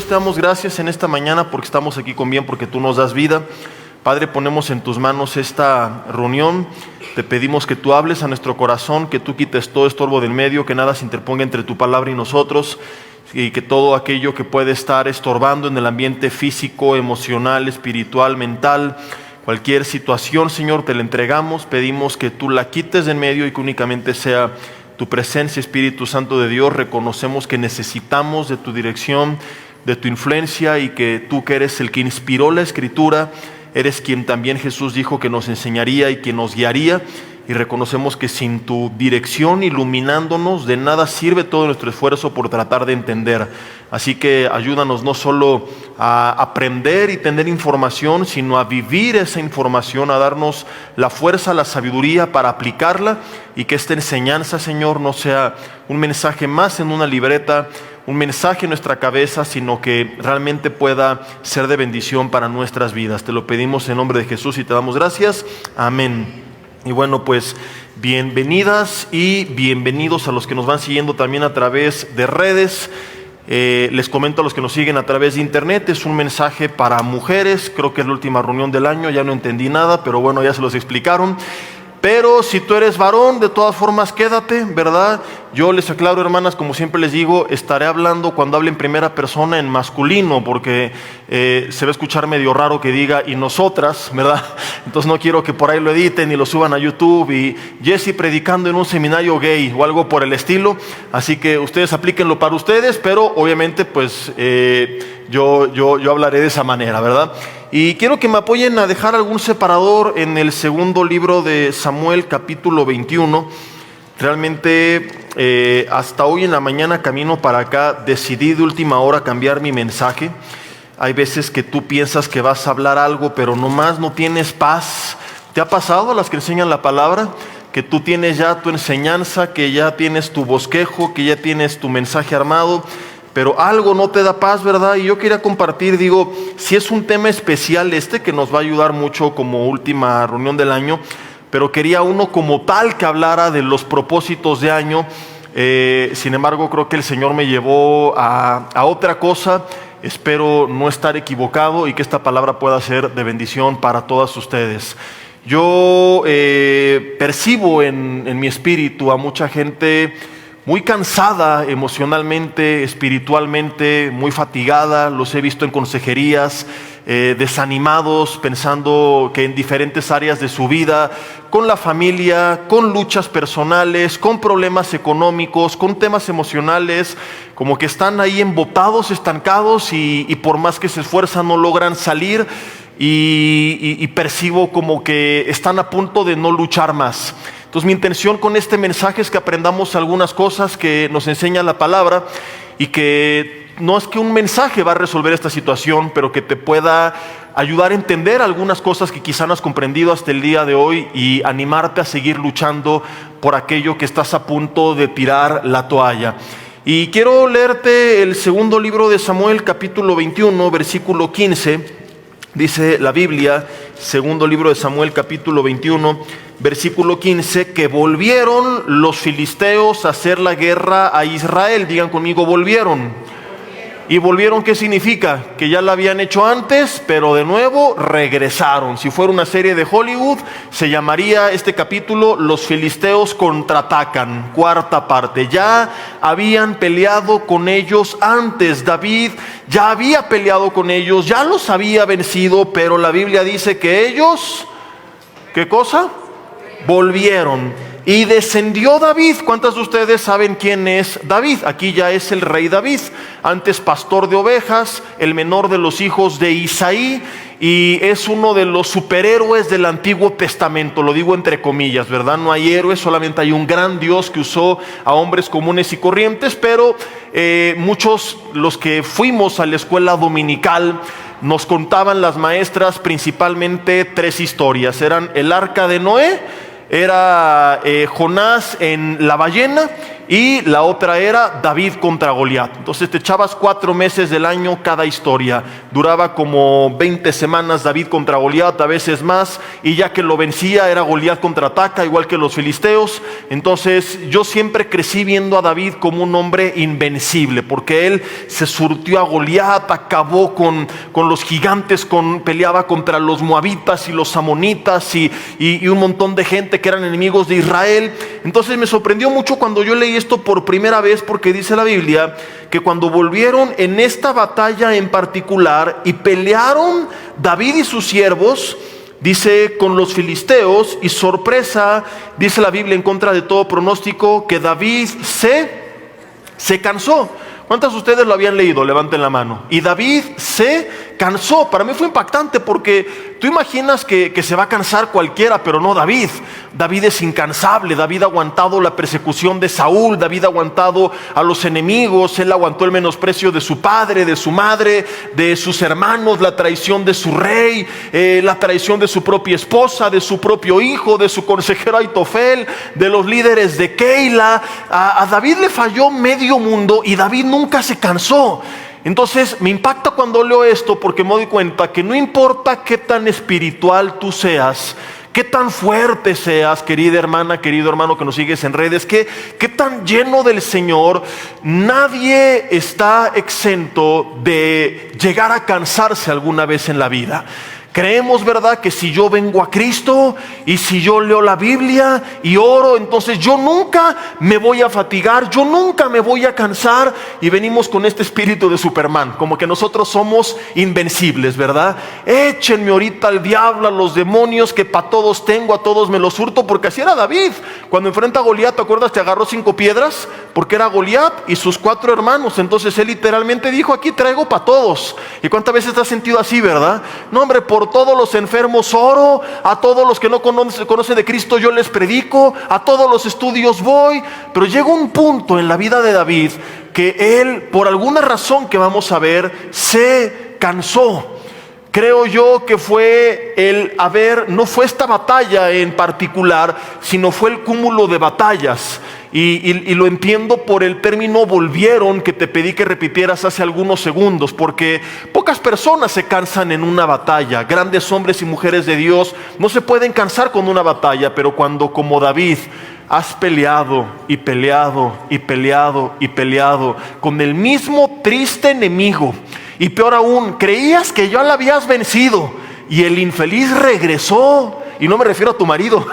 Dios, te damos gracias en esta mañana porque estamos aquí con bien, porque tú nos das vida. Padre, ponemos en tus manos esta reunión. Te pedimos que tú hables a nuestro corazón, que tú quites todo estorbo del medio, que nada se interponga entre tu palabra y nosotros, y que todo aquello que puede estar estorbando en el ambiente físico, emocional, espiritual, mental, cualquier situación, Señor, te la entregamos. Pedimos que tú la quites de en medio y que únicamente sea tu presencia, Espíritu Santo de Dios. Reconocemos que necesitamos de tu dirección, de tu influencia, y que tú, que eres el que inspiró la Escritura, eres quien también Jesús dijo que nos enseñaría y que nos guiaría. Y reconocemos que sin tu dirección iluminándonos, de nada sirve todo nuestro esfuerzo por tratar de entender. Así que ayúdanos no solo a aprender y tener información, sino a vivir esa información, a darnos la fuerza, la sabiduría para aplicarla, y que esta enseñanza, Señor, no sea un mensaje más en una libreta, un mensaje en nuestra cabeza, sino que realmente pueda ser de bendición para nuestras vidas. Te lo pedimos en nombre de Jesús y te damos gracias. Amén. Y bueno, pues bienvenidas y bienvenidos a los que nos van siguiendo también a través de redes. Les comento a los que nos siguen a través de internet, es un mensaje para mujeres. Creo que es la última reunión del año, ya no entendí nada, pero bueno, ya se los explicaron. Pero si tú eres varón, de todas formas quédate, ¿verdad? Yo les aclaro, hermanas, como siempre les digo, estaré hablando cuando hable en primera persona en masculino, porque se va a escuchar medio raro que diga y nosotras, ¿verdad? Entonces no quiero que por ahí lo editen y lo suban a YouTube y Jesse predicando en un seminario gay o algo por el estilo. Así que ustedes aplíquenlo para ustedes, pero obviamente pues yo hablaré de esa manera, ¿verdad? Y quiero que me apoyen a dejar algún separador en el segundo libro de Samuel, capítulo 21. Realmente hasta hoy en la mañana camino para acá, decidí de última hora cambiar mi mensaje. Hay veces que tú piensas que vas a hablar algo, pero nomás no tienes paz. ¿Te ha pasado a las que enseñan la palabra? Que tú tienes ya tu enseñanza, que ya tienes tu bosquejo, que ya tienes tu mensaje armado, pero algo no te da paz, ¿verdad? Y yo quería compartir, si es un tema especial que nos va a ayudar mucho como última reunión del año, pero quería uno como tal que hablara de los propósitos de año. Sin embargo, creo que el Señor me llevó a otra cosa. Espero no estar equivocado y que esta palabra pueda ser de bendición para todas ustedes. Yo percibo en mi espíritu a mucha gente muy cansada emocionalmente, espiritualmente, muy fatigada. Los he visto en consejerías, desanimados, pensando que en diferentes áreas de su vida, con la familia, con luchas personales, con problemas económicos, con temas emocionales, como que están ahí embotados, estancados, y por más que se esfuerzan no logran salir, y percibo como que están a punto de no luchar más. Entonces mi intención con este mensaje es que aprendamos algunas cosas que nos enseña la palabra, y que no es que un mensaje va a resolver esta situación, pero que te pueda ayudar a entender algunas cosas que quizá no has comprendido hasta el día de hoy, y animarte a seguir luchando por aquello que estás a punto de tirar la toalla. Y quiero leerte el segundo libro de Samuel, capítulo 21, versículo 15. Dice la Biblia, segundo libro de Samuel, capítulo 21, versículo 15, que volvieron los filisteos a hacer la guerra a Israel. Digan conmigo, volvieron. ¿Y volvieron qué significa? Que ya la habían hecho antes, pero de nuevo regresaron. Si fuera una serie de Hollywood, se llamaría este capítulo Los filisteos contraatacan, cuarta parte. Ya habían peleado con ellos antes. David ya había peleado con ellos, ya los había vencido, pero la Biblia dice que ellos, ¿qué cosa? Volvieron. Y descendió David. ¿Cuántos de ustedes saben quién es David? Aquí ya es el rey David, antes pastor de ovejas, el menor de los hijos de Isaí, y es uno de los superhéroes del Antiguo Testamento. Lo digo entre comillas, ¿verdad? No hay héroes, solamente hay un gran Dios que usó a hombres comunes y corrientes. Pero muchos, los que fuimos a la escuela dominical, nos contaban las maestras principalmente tres historias. Eran el arca de Noé, era Jonás en la ballena, y la otra era David contra Goliat. Entonces te echabas 4 meses del año cada historia. Duraba como 20 semanas David contra Goliat, a veces más, y ya que lo vencía era Goliat contraataca, igual que los filisteos. Entonces yo siempre crecí viendo a David como un hombre invencible, porque él se surtió a Goliat, acabó con los gigantes, peleaba contra los moabitas y los amonitas y un montón de gente que eran enemigos de Israel. Entonces me sorprendió mucho cuando yo leí esto por primera vez, porque dice la Biblia que cuando volvieron en esta batalla en particular y pelearon David y sus siervos, dice, con los filisteos, y sorpresa, dice la Biblia en contra de todo pronóstico, que David se cansó. ¿Cuántos de ustedes lo habían leído? Levanten la mano. Y David se cansó. Para mí fue impactante, porque tú imaginas que se va a cansar cualquiera, pero no David. David es incansable. David ha aguantado la persecución de Saúl. David ha aguantado a los enemigos. Él aguantó el menosprecio de su padre, de su madre, de sus hermanos, la traición de su rey, la traición de su propia esposa, de su propio hijo, de su consejero Aitofel, de los líderes de Keila. A David le falló medio mundo y David nunca se cansó. Entonces me impacta cuando leo esto, porque me doy cuenta que no importa qué tan espiritual tú seas, qué tan fuerte seas, querida hermana, querido hermano que nos sigues en redes, qué tan lleno del Señor, nadie está exento de llegar a cansarse alguna vez en la vida. Creemos, ¿verdad?, que si yo vengo a Cristo y si yo leo la Biblia y oro, entonces yo nunca me voy a fatigar, yo nunca me voy a cansar, y venimos con este espíritu de Superman, como que nosotros somos invencibles, ¿verdad? Échenme ahorita al diablo, a los demonios, que para todos tengo, a todos me los hurto, porque así era David. Cuando enfrenta a Goliat, ¿te acuerdas que agarró 5 piedras? Porque era Goliat y sus 4 hermanos. Entonces él literalmente dijo, aquí traigo para todos. ¿Y cuántas veces te has sentido así, verdad? No, hombre, por todos los enfermos oro, a todos los que no conocen de Cristo yo les predico, a todos los estudios voy. Pero llega un punto en la vida de David que él, por alguna razón que vamos a ver, se cansó. Creo yo que fue no fue esta batalla en particular, sino fue el cúmulo de batallas. Y lo entiendo por el término volvieron, que te pedí que repitieras hace algunos segundos, porque pocas personas se cansan en una batalla. Grandes hombres y mujeres de Dios no se pueden cansar con una batalla, pero cuando, como David, has peleado y peleado y peleado y peleado con el mismo triste enemigo, y peor aún, creías que ya la habías vencido y el infeliz regresó. Y no me refiero a tu marido,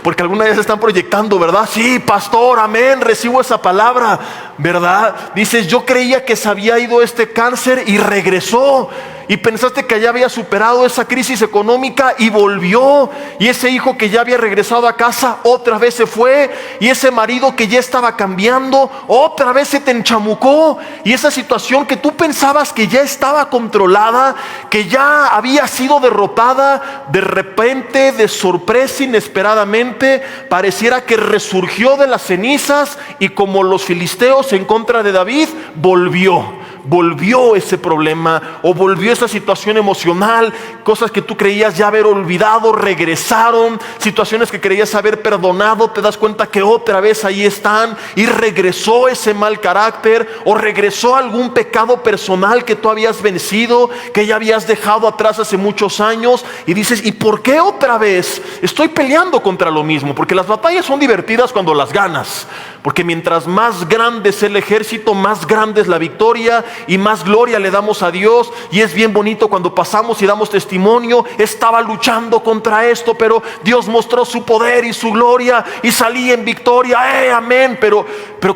porque alguna vez se están proyectando, ¿verdad? Sí, pastor, amén, recibo esa palabra, ¿verdad? Dices, yo creía que se había ido este cáncer y regresó. Y pensaste que ya había superado esa crisis económica y volvió. Y ese hijo que ya había regresado a casa otra vez se fue. Y ese marido que ya estaba cambiando otra vez se te enchamucó. Y esa situación que tú pensabas que ya estaba controlada, que ya había sido derrotada, de repente, de sorpresa, inesperadamente, pareciera que resurgió de las cenizas, y como los filisteos en contra de David, volvió ese problema, o volvió esa situación emocional. Cosas que tú creías ya haber olvidado regresaron. Situaciones que creías haber perdonado, te das cuenta que otra vez ahí están, y regresó ese mal carácter, o regresó algún pecado personal que tú habías vencido, que ya habías dejado atrás hace muchos años, y dices, ¿y por qué otra vez estoy peleando contra lo mismo? Porque las batallas son divertidas cuando las ganas, porque mientras más grande es el ejército, más grande es la victoria y más gloria le damos a Dios. Y es bien bonito cuando pasamos y damos testimonio, estaba luchando contra esto, pero Dios mostró su poder y su gloria y salí en victoria, amén. Pero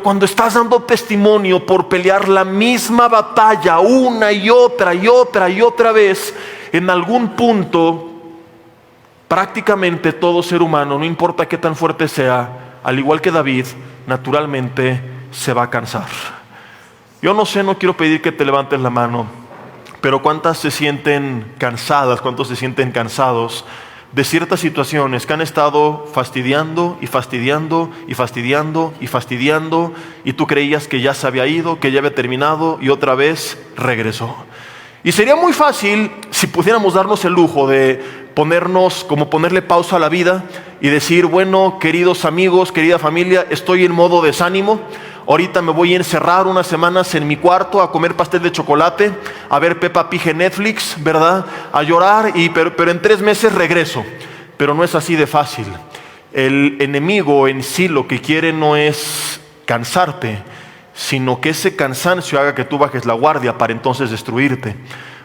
cuando estás dando testimonio por pelear la misma batalla una y otra y otra y otra vez, en algún punto prácticamente todo ser humano, no importa qué tan fuerte sea, al igual que David, naturalmente se va a cansar. Yo no sé, no quiero pedir que te levantes la mano, pero ¿cuántas se sienten cansadas, cuántos se sienten cansados de ciertas situaciones que han estado fastidiando y fastidiando y fastidiando y fastidiando, y tú creías que ya se había ido, que ya había terminado, y otra vez regresó? Y sería muy fácil si pudiéramos darnos el lujo de ponerle pausa a la vida y decir, bueno, queridos amigos, querida familia, estoy en modo desánimo. Ahorita me voy a encerrar unas semanas en mi cuarto a comer pastel de chocolate, a ver Peppa Pig en Netflix, ¿verdad? A llorar, pero en 3 meses regreso. Pero no es así de fácil. El enemigo en sí lo que quiere no es cansarte, sino que ese cansancio haga que tú bajes la guardia para entonces destruirte.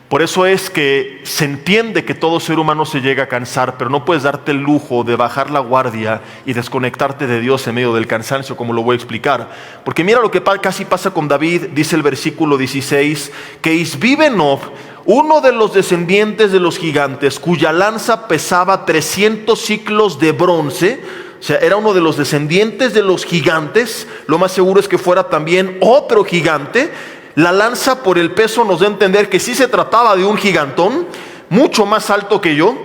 Por eso es que se entiende que todo ser humano se llega a cansar, pero no puedes darte el lujo de bajar la guardia y desconectarte de Dios en medio del cansancio, como lo voy a explicar. Porque mira lo que casi pasa con David, dice el versículo 16, que Isbi-Benob, uno de los descendientes de los gigantes, cuya lanza pesaba 300 siclos de bronce, o sea, era uno de los descendientes de los gigantes, lo más seguro es que fuera también otro gigante. La lanza por el peso nos da a entender que sí se trataba de un gigantón, mucho más alto que yo,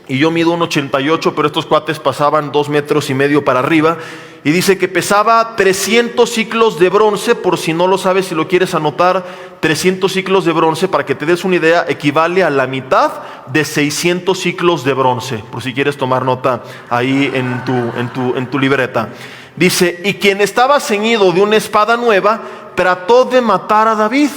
y yo mido 1,88, pero estos cuates pasaban 2,5 metros para arriba, y dice que pesaba 300 siclos de bronce. Por si no lo sabes, si lo quieres anotar, 300 siclos de bronce, para que te des una idea, equivale a la mitad de 600 siclos de bronce, por si quieres tomar nota ahí en tu libreta. Dice, y quien estaba ceñido de una espada nueva, trató de matar a David.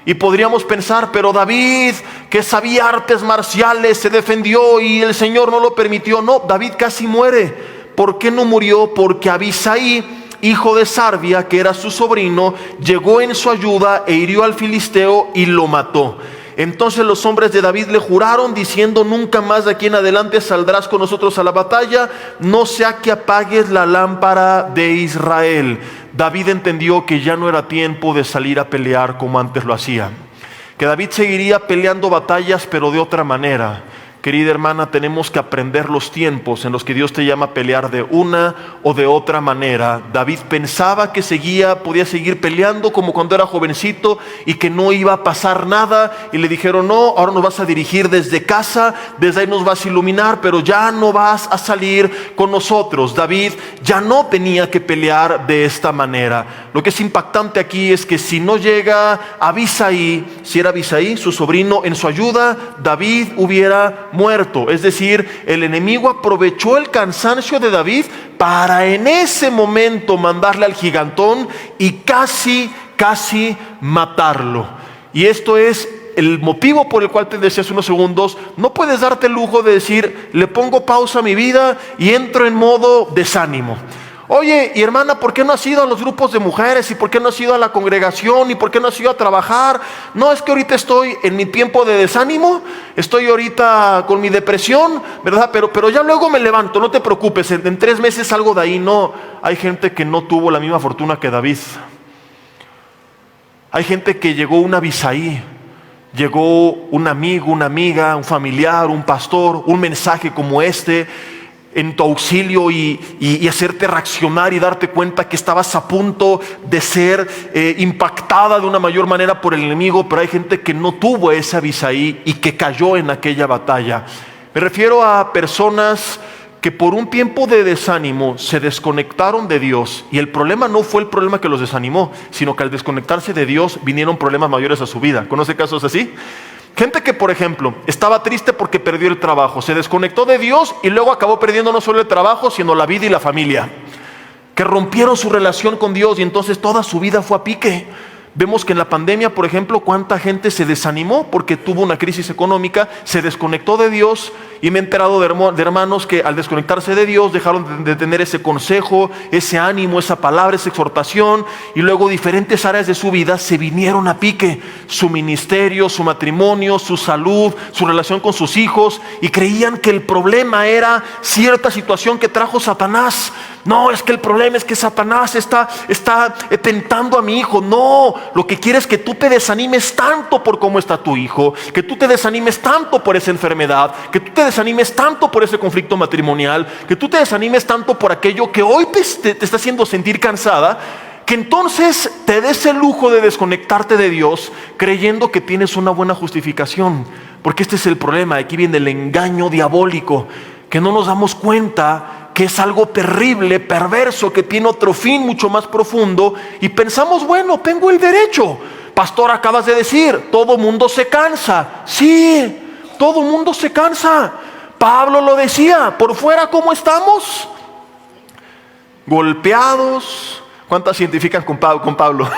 Y podríamos pensar, pero David, que sabía artes marciales, se defendió y el Señor no lo permitió. No, David casi muere. ¿Por qué no murió? Porque Abisai, hijo de Sarbia, que era su sobrino, llegó en su ayuda e hirió al filisteo y lo mató. Entonces los hombres de David le juraron diciendo, nunca más de aquí en adelante saldrás con nosotros a la batalla, no sea que apagues la lámpara de Israel. David entendió que ya no era tiempo de salir a pelear como antes lo hacía, que David seguiría peleando batallas, pero de otra manera. Querida hermana, tenemos que aprender los tiempos en los que Dios te llama a pelear de una o de otra manera. David pensaba que podía seguir peleando como cuando era jovencito y que no iba a pasar nada. Y le dijeron, no, ahora nos vas a dirigir desde casa, desde ahí nos vas a iluminar, pero ya no vas a salir con nosotros. David ya no tenía que pelear de esta manera. Lo que es impactante aquí es que si no llega Abisai, si era Abisai, su sobrino, en su ayuda, David hubiera muerto. Es decir, el enemigo aprovechó el cansancio de David para en ese momento mandarle al gigantón y casi matarlo. Y esto es el motivo por el cual te decía hace unos segundos, no puedes darte el lujo de decir, le pongo pausa a mi vida y entro en modo desánimo. Oye, y hermana, ¿por qué no has ido a los grupos de mujeres? ¿Y por qué no has ido a la congregación? ¿Y por qué no has ido a trabajar? No, es que ahorita estoy en mi tiempo de desánimo, estoy ahorita con mi depresión, ¿verdad? Pero ya luego me levanto, no te preocupes, en 3 meses salgo de ahí. No, hay gente que no tuvo la misma fortuna que David. Hay gente que llegó un Abisai, llegó un amigo, una amiga, un familiar, un pastor, un mensaje como este, en tu auxilio y hacerte reaccionar y darte cuenta que estabas a punto de ser impactada de una mayor manera por el enemigo. Pero hay gente que no tuvo ese Abisai y que cayó en aquella batalla. Me refiero a personas que por un tiempo de desánimo se desconectaron de Dios, y el problema no fue el problema que los desanimó, sino que al desconectarse de Dios vinieron problemas mayores a su vida. ¿Conoce casos así? Gente que, por ejemplo, estaba triste porque perdió el trabajo, se desconectó de Dios y luego acabó perdiendo no solo el trabajo, sino la vida y la familia. Que rompieron su relación con Dios y entonces toda su vida fue a pique. Vemos que en la pandemia, por ejemplo, cuánta gente se desanimó porque tuvo una crisis económica, se desconectó de Dios, y me he enterado de hermanos que al desconectarse de Dios dejaron de tener ese consejo, ese ánimo, esa palabra, esa exhortación, y luego diferentes áreas de su vida se vinieron a pique: su ministerio, su matrimonio, su salud, su relación con sus hijos, y creían que el problema era cierta situación que trajo Satanás. No, es que el problema es que Satanás está tentando a mi hijo. No, lo que quiere es que tú te desanimes tanto por cómo está tu hijo, que tú te desanimes tanto por esa enfermedad, que tú te desanimes tanto por ese conflicto matrimonial, que tú te desanimes tanto por aquello que hoy te está haciendo sentir cansada, que entonces te des el lujo de desconectarte de Dios creyendo que tienes una buena justificación. Porque este es el problema, aquí viene el engaño diabólico, que no nos damos cuenta que es algo terrible, perverso, que tiene otro fin mucho más profundo, y pensamos, bueno, tengo el derecho. Pastor, acabas de decir, todo mundo se cansa. Sí, todo mundo se cansa, Pablo lo decía, por fuera ¿cómo estamos? Golpeados. ¿Cuántas se identifican con Pablo?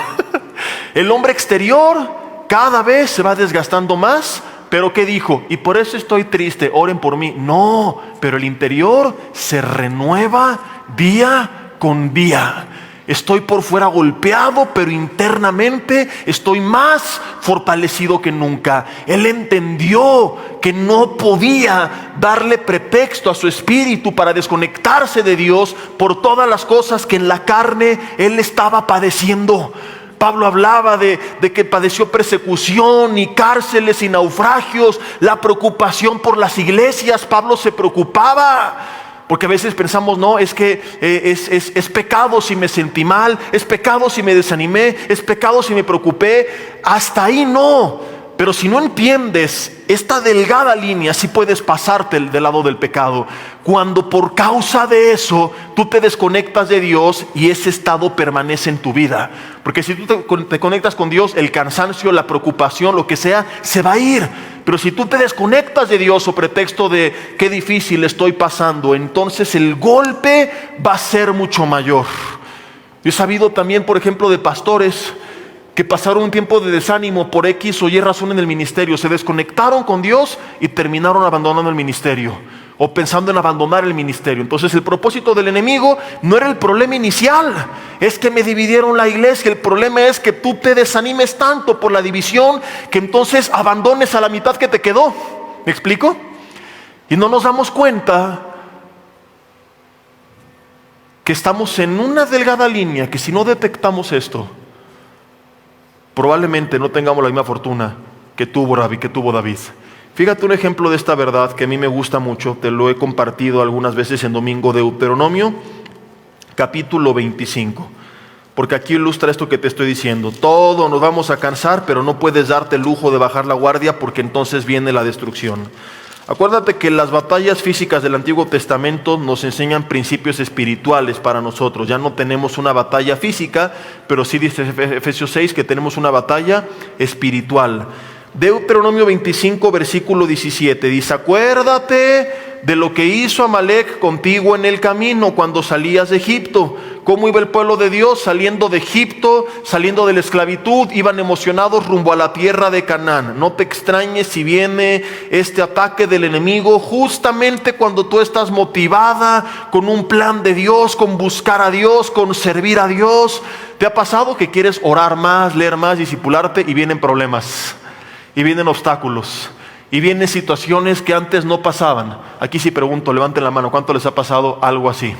El hombre exterior cada vez se va desgastando más. Pero ¿qué dijo? Y por eso estoy triste, oren por mí. No, pero el interior se renueva día con día. Estoy por fuera golpeado, pero internamente estoy más fortalecido que nunca. Él entendió que no podía darle pretexto a su espíritu para desconectarse de Dios por todas las cosas que en la carne él estaba padeciendo. Pablo hablaba de que padeció persecución y cárceles y naufragios, la preocupación por las iglesias. Pablo se preocupaba, porque a veces pensamos, no, es que es pecado si me sentí mal, es pecado si me desanimé, es pecado si me preocupé. Hasta ahí no. Pero si no entiendes esta delgada línea, sí puedes pasarte del lado del pecado. Cuando por causa de eso tú te desconectas de Dios y ese estado permanece en tu vida. Porque si tú te conectas con Dios, el cansancio, la preocupación, lo que sea, se va a ir. Pero si tú te desconectas de Dios o pretexto de qué difícil estoy pasando, entonces el golpe va a ser mucho mayor. Yo he sabido también, por ejemplo, de pastores que pasaron un tiempo de desánimo por X o Y razón en el ministerio, se desconectaron con Dios y terminaron abandonando el ministerio o pensando en abandonar el ministerio. Entonces el propósito del enemigo no era el problema inicial, es que me dividieron la iglesia. El problema es que tú te desanimes tanto por la división que entonces abandones a la mitad que te quedó. ¿Me explico? Y no nos damos cuenta que estamos en una delgada línea, que si no detectamos esto, probablemente no tengamos la misma fortuna que tuvo David. Fíjate un ejemplo de esta verdad que a mí me gusta mucho, te lo he compartido algunas veces en domingo. Deuteronomio, capítulo 25. Porque aquí ilustra esto que te estoy diciendo. Todos nos vamos a cansar, pero no puedes darte el lujo de bajar la guardia, porque entonces viene la destrucción. Acuérdate que las batallas físicas del Antiguo Testamento nos enseñan principios espirituales para nosotros. Ya no tenemos una batalla física, pero sí dice Efesios 6 que tenemos una batalla espiritual. Deuteronomio 25, versículo 17, dice: acuérdate de lo que hizo Amalec contigo en el camino cuando salías de Egipto. Cómo iba el pueblo de Dios saliendo de Egipto, saliendo de la esclavitud, iban emocionados rumbo a la tierra de Canaán. No te extrañes si viene este ataque del enemigo justamente cuando tú estás motivada con un plan de Dios, con buscar a Dios, con servir a Dios. ¿Te ha pasado que quieres orar más, leer más, discipularte y vienen problemas? Y vienen obstáculos, y vienen situaciones que antes no pasaban. Aquí sí pregunto, levanten la mano, ¿cuánto les ha pasado algo así?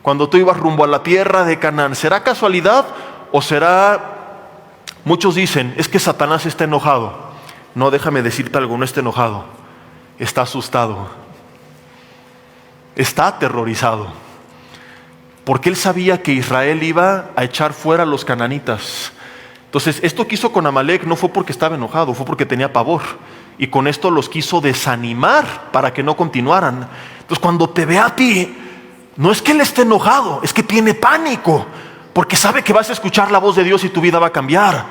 Cuando tú ibas rumbo a la tierra de Canaán, ¿será casualidad o será? Muchos dicen, es que Satanás está enojado. No, déjame decirte algo, no está enojado, está asustado, está aterrorizado, porque él sabía que Israel iba a echar fuera a los cananitas. Entonces, esto que hizo con Amalec no fue porque estaba enojado, fue porque tenía pavor. Y con esto los quiso desanimar para que no continuaran. Entonces, cuando te ve a ti, no es que él esté enojado, es que tiene pánico. Porque sabe que vas a escuchar la voz de Dios y tu vida va a cambiar.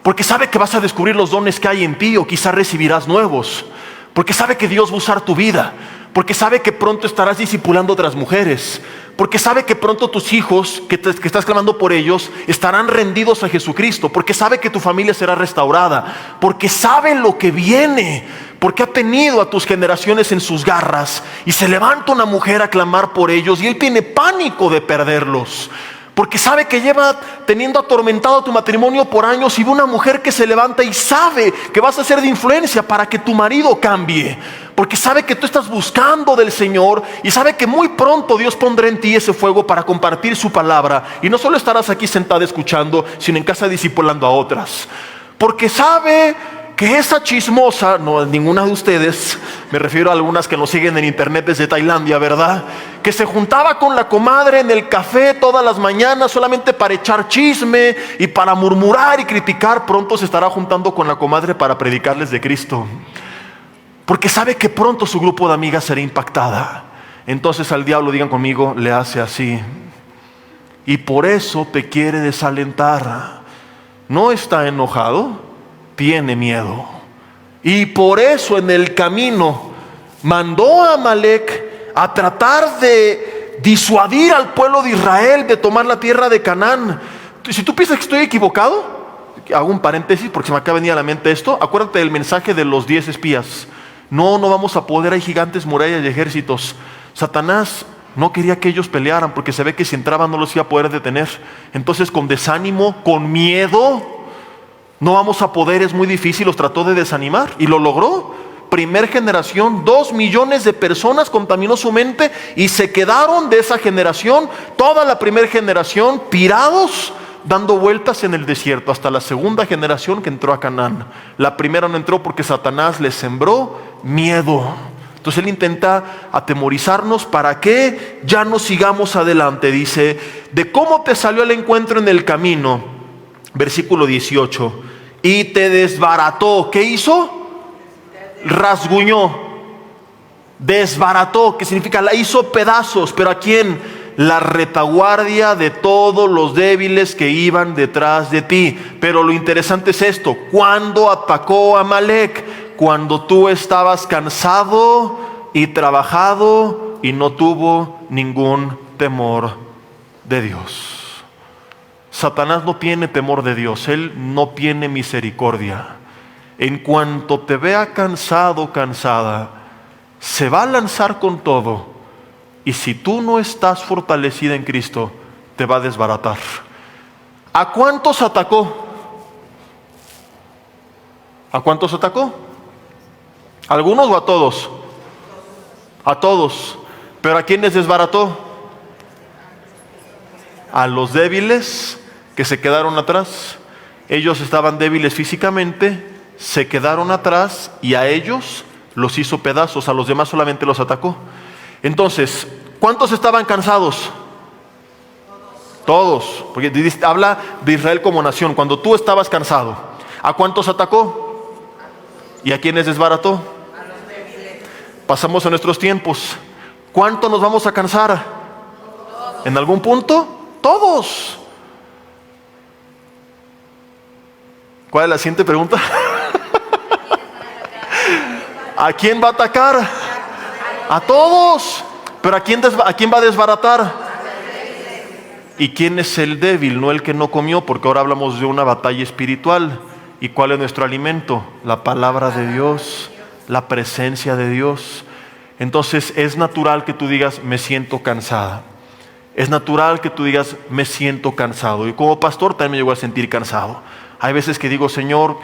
Porque sabe que vas a descubrir los dones que hay en ti o quizás recibirás nuevos. Porque sabe que Dios va a usar tu vida. Porque sabe que pronto estarás discipulando a otras mujeres. Porque sabe que pronto tus hijos, que estás clamando por ellos, estarán rendidos a Jesucristo. Porque sabe que tu familia será restaurada. Porque sabe lo que viene. Porque ha tenido a tus generaciones en sus garras. Y se levanta una mujer a clamar por ellos. Y él tiene pánico de perderlos. Porque sabe que lleva teniendo atormentado tu matrimonio por años, y ve una mujer que se levanta y sabe que vas a ser de influencia para que tu marido cambie. Porque sabe que tú estás buscando del Señor y sabe que muy pronto Dios pondrá en ti ese fuego para compartir su palabra. Y no solo estarás aquí sentada escuchando, sino en casa discipulando a otras. Porque sabe que esa chismosa, no ninguna de ustedes, me refiero a algunas que nos siguen en internet desde Tailandia, ¿verdad? Que se juntaba con la comadre en el café todas las mañanas solamente para echar chisme y para murmurar y criticar, pronto se estará juntando con la comadre para predicarles de Cristo. Porque sabe que pronto su grupo de amigas será impactada. Entonces al diablo, digan conmigo, le hace así. Y por eso te quiere desalentar. No está enojado, tiene miedo. Y por eso en el camino Mandó a Amalec a tratar de disuadir al pueblo de Israel de tomar la tierra de Canaán. Si tú piensas que estoy equivocado, hago un paréntesis porque se me acaba de venir a la mente esto. Acuérdate del mensaje de los 10 espías. No vamos a poder, hay gigantes, murallas y ejércitos. Satanás no quería que ellos pelearan porque se ve que si entraban no los iba a poder detener. Entonces, con desánimo, con miedo, no vamos a poder, es muy difícil, los trató de desanimar y lo logró. Primer generación, 2 millones de personas contaminó su mente y se quedaron de esa generación, toda la primera generación, pirados, dando vueltas en el desierto, hasta la segunda generación que entró a Canaán. La primera no entró porque Satanás les sembró miedo. Entonces él intenta atemorizarnos para que ya no sigamos adelante. Dice, de cómo te salió el encuentro en el camino, versículo 18, y te desbarató. ¿Qué hizo? Rasguñó, desbarató, que significa la hizo pedazos. ¿Pero a quién? La retaguardia de todos los débiles que iban detrás de ti. Pero lo interesante es esto: ¿cuándo atacó a Amalec? Cuando tú estabas cansado y trabajado y no tuvo ningún temor de Dios. Satanás no tiene temor de Dios, él no tiene misericordia. En cuanto te vea cansado, cansada, se va a lanzar con todo. Y si tú no estás fortalecida en Cristo, te va a desbaratar. ¿A cuántos atacó? ¿A cuántos atacó? ¿A algunos o a todos? A todos. ¿Pero a quiénes desbarató? A los débiles que se quedaron atrás. Ellos estaban débiles físicamente, se quedaron atrás y a ellos los hizo pedazos, a los demás solamente los atacó. Entonces, ¿cuántos estaban cansados? Todos, porque habla de Israel como nación. Cuando tú estabas cansado, ¿a cuántos atacó? ¿Y a quiénes desbarató? A los débiles. Pasamos a nuestros tiempos. ¿Cuánto nos vamos a cansar? Todos. ¿En algún punto? Todos. ¿Cuál es la siguiente pregunta? ¿A quién va a atacar? A todos. ¿Pero a quién va a desbaratar? ¿Y quién es el débil? No el que no comió, porque ahora hablamos de una batalla espiritual. ¿Y cuál es nuestro alimento? La palabra de Dios, la presencia de Dios. Entonces es natural que tú digas, me siento cansada. Es natural que tú digas, me siento cansado. Y como pastor también me llego a sentir cansado. Hay veces que digo, Señor,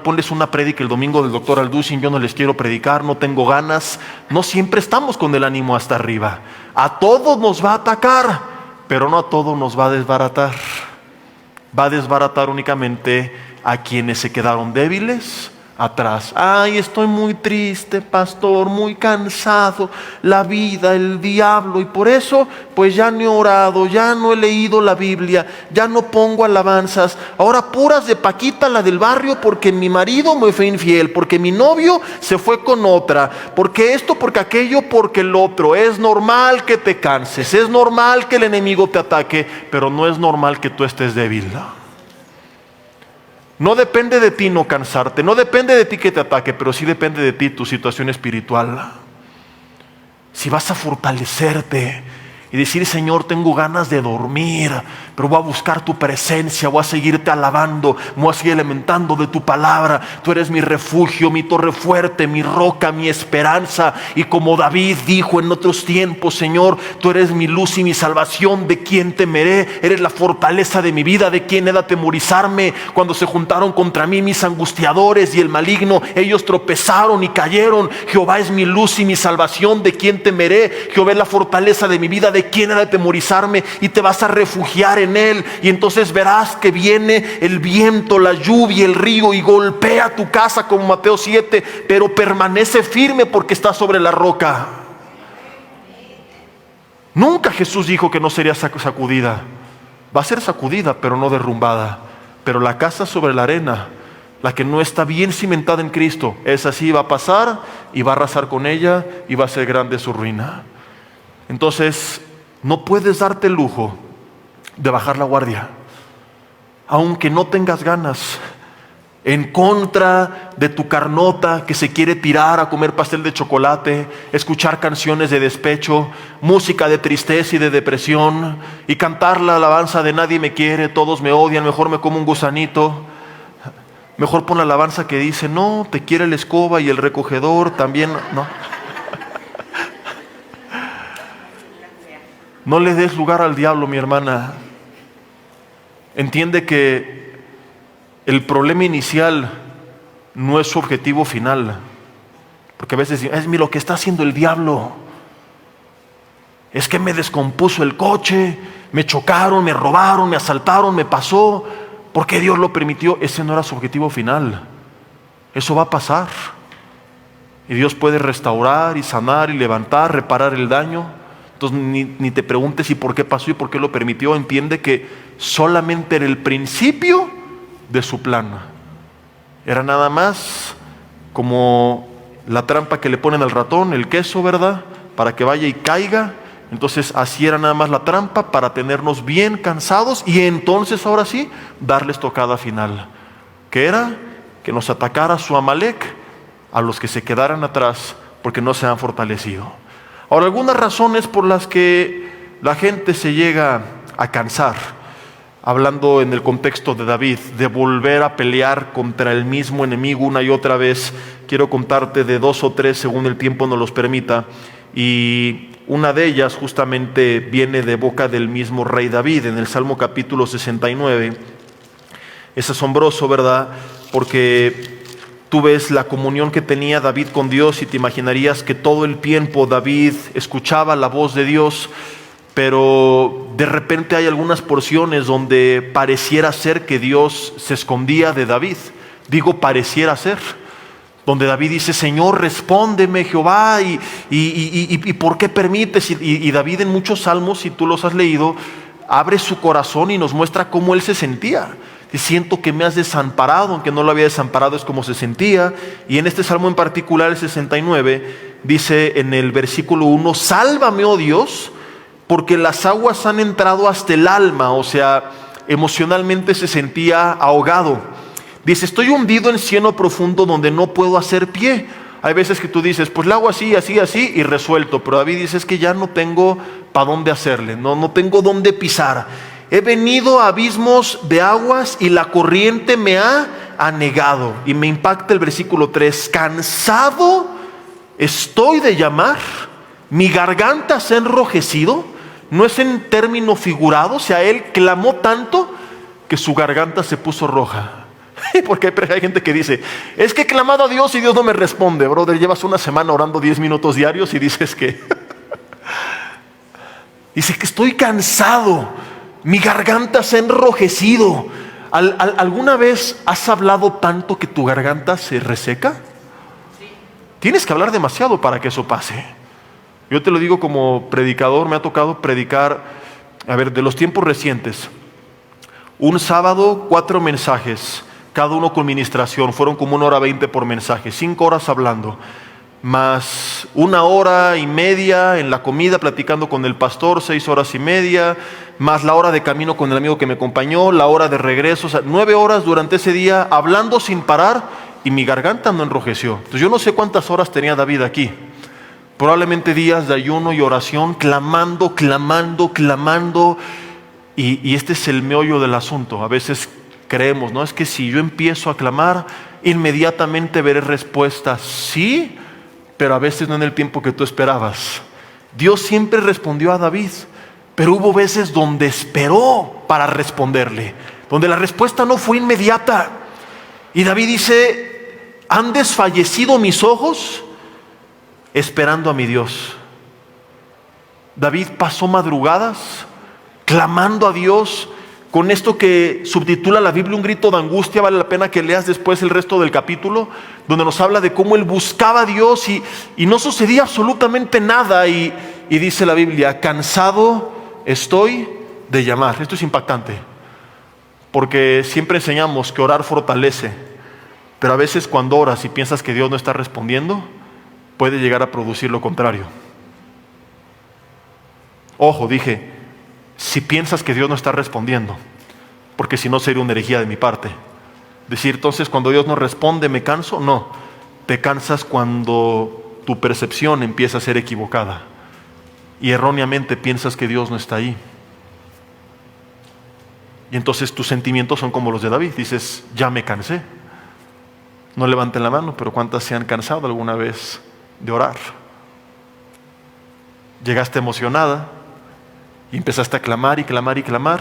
ponles una prédica el domingo del doctor Alducin, yo no les quiero predicar, no tengo ganas. No siempre estamos con el ánimo hasta arriba. A todos nos va a atacar, pero no a todos nos va a desbaratar. Va a desbaratar únicamente a quienes se quedaron débiles atrás. Ay, estoy muy triste, pastor, muy cansado, la vida, el diablo, y por eso pues ya no he orado, ya no he leído la Biblia, ya no pongo alabanzas, ahora puras de Paquita, la del barrio, porque mi marido me fue infiel, porque mi novio se fue con otra, porque esto, porque aquello, porque el otro. Es normal que te canses, es normal que el enemigo te ataque, pero no es normal que tú estés débil. No depende de ti no cansarte, no depende de ti que te ataque, pero sí depende de ti tu situación espiritual. Si vas a fortalecerte y decir, Señor, tengo ganas de dormir, pero voy a buscar tu presencia, voy a seguirte alabando, me voy a seguir alimentando de tu palabra. Tú eres mi refugio, mi torre fuerte, mi roca, mi esperanza. Y como David dijo en otros tiempos, Señor, tú eres mi luz y mi salvación, ¿de quién temeré? Eres la fortaleza de mi vida, ¿de quién he de atemorizarme? Cuando se juntaron contra mí mis angustiadores y el maligno, ellos tropezaron y cayeron. Jehová es mi luz y mi salvación, ¿de quién temeré? Jehová es la fortaleza de mi vida, ¿de quién he de atemorizarme? Y te vas a refugiar en Él, y entonces verás que viene el viento, la lluvia, el río, y golpea tu casa como Mateo 7, pero permanece firme porque está sobre la roca. Nunca Jesús dijo que no sería sacudida. Va a ser sacudida, pero no derrumbada. Pero la casa sobre la arena, la que no está bien cimentada en Cristo, esa sí va a pasar y va a arrasar con ella y va a ser grande su ruina. Entonces no puedes darte el lujo de bajar la guardia, aunque no tengas ganas. en contra de tu carnota que se quiere tirar a comer pastel de chocolate, escuchar canciones de despecho, música de tristeza y de depresión, y cantar la alabanza de nadie me quiere, todos me odian, mejor me como un gusanito. Mejor pon la alabanza que dice, no, te quiere la escoba y el recogedor también, no. No le des lugar al diablo, mi hermana. Entiende que el problema inicial no es su objetivo final. Porque a veces dicen, es lo que está haciendo el diablo. Es que me descompuso el coche, me chocaron, me robaron, me asaltaron, me pasó. ¿Por qué Dios lo permitió? Ese no era su objetivo final. Eso va a pasar. Y Dios puede restaurar y sanar y levantar, reparar el daño. Entonces ni te preguntes y por qué pasó y por qué lo permitió. Entiende que solamente era el principio de su plan. Era nada más como la trampa que le ponen al ratón, el queso, ¿verdad? Para que vaya y caiga. Entonces así era nada más la trampa para tenernos bien cansados y entonces ahora sí darles tocada final. Que era que nos atacara su Amalek a los que se quedaran atrás porque no se han fortalecido. Ahora, algunas razones por las que la gente se llega a cansar, hablando en el contexto de David, de volver a pelear contra el mismo enemigo una y otra vez. Quiero contarte de 2 o 3 según el tiempo nos los permita. Y una de ellas justamente viene de boca del mismo rey David, en el Salmo capítulo 69. Es asombroso, ¿verdad? Porque tú ves la comunión que tenía David con Dios y te imaginarías que todo el tiempo David escuchaba la voz de Dios, pero de repente hay algunas porciones donde pareciera ser que Dios se escondía de David. Digo pareciera ser, donde David dice, Señor, respóndeme, Jehová, y ¿por qué permites? Y David en muchos salmos, si tú los has leído, abre su corazón y nos muestra cómo él se sentía. Y siento que me has desamparado, aunque no lo había desamparado, es como se sentía. Y en este salmo en particular, el 69, dice en el versículo 1, sálvame, oh Dios, porque las aguas han entrado hasta el alma. O sea, emocionalmente se sentía ahogado. Dice, estoy hundido en cieno profundo donde no puedo hacer pie. Hay veces que tú dices, pues le hago así, así, así y resuelto. Pero David dice, es que ya no tengo para dónde hacerle, no tengo dónde pisar. He venido a abismos de aguas y la corriente me ha anegado. Y me impacta el versículo 3. Cansado estoy de llamar, mi garganta se ha enrojecido. No es en término figurado, o sea, él clamó tanto que su garganta se puso roja. Porque hay gente que dice, es que he clamado a Dios y Dios no me responde. Brother, llevas una semana orando 10 minutos diarios y dices que... Dice que estoy cansado, mi garganta se ha enrojecido. ¿Alguna vez has hablado tanto que tu garganta se reseca? Sí. Tienes que hablar demasiado para que eso pase. Yo te lo digo como predicador, me ha tocado predicar, de los tiempos recientes. Un sábado, 4 mensajes, cada uno con ministración, fueron como 1:20 por mensaje, 5 horas hablando. Más 1:30 en la comida platicando con el pastor, 6:30, más la hora de camino con el amigo que me acompañó, la hora de regreso, o sea, 9 horas durante ese día hablando sin parar y mi garganta no enrojeció. Entonces yo no sé cuántas horas tenía David aquí, probablemente días de ayuno y oración, clamando, y este es el meollo del asunto. A veces creemos, no es que si yo empiezo a clamar, inmediatamente veré respuestas, sí, pero a veces no en el tiempo que tú esperabas. Dios siempre respondió a David, pero hubo veces donde esperó para responderle, donde la respuesta no fue inmediata. Y David dice, ¿han desfallecido mis ojos esperando a mi Dios? David pasó madrugadas clamando a Dios, con esto que subtitula la Biblia un grito de angustia. Vale la pena que leas después el resto del capítulo, donde nos habla de cómo él buscaba a Dios y no sucedía absolutamente nada. Y dice la Biblia, cansado estoy de llamar. Esto es impactante, porque siempre enseñamos que orar fortalece, pero a veces cuando oras y piensas que Dios no está respondiendo, puede llegar a producir lo contrario. Ojo, dije, si piensas que Dios no está respondiendo, porque si no sería una herejía de mi parte. Decir, entonces cuando Dios no responde me canso. No, te cansas cuando tu percepción empieza a ser equivocada y erróneamente piensas que Dios no está ahí. Y entonces tus sentimientos son como los de David. Dices, ya me cansé. No levanten la mano, pero ¿cuántas se han cansado alguna vez de orar? Llegaste emocionada y empezaste a clamar y clamar y clamar.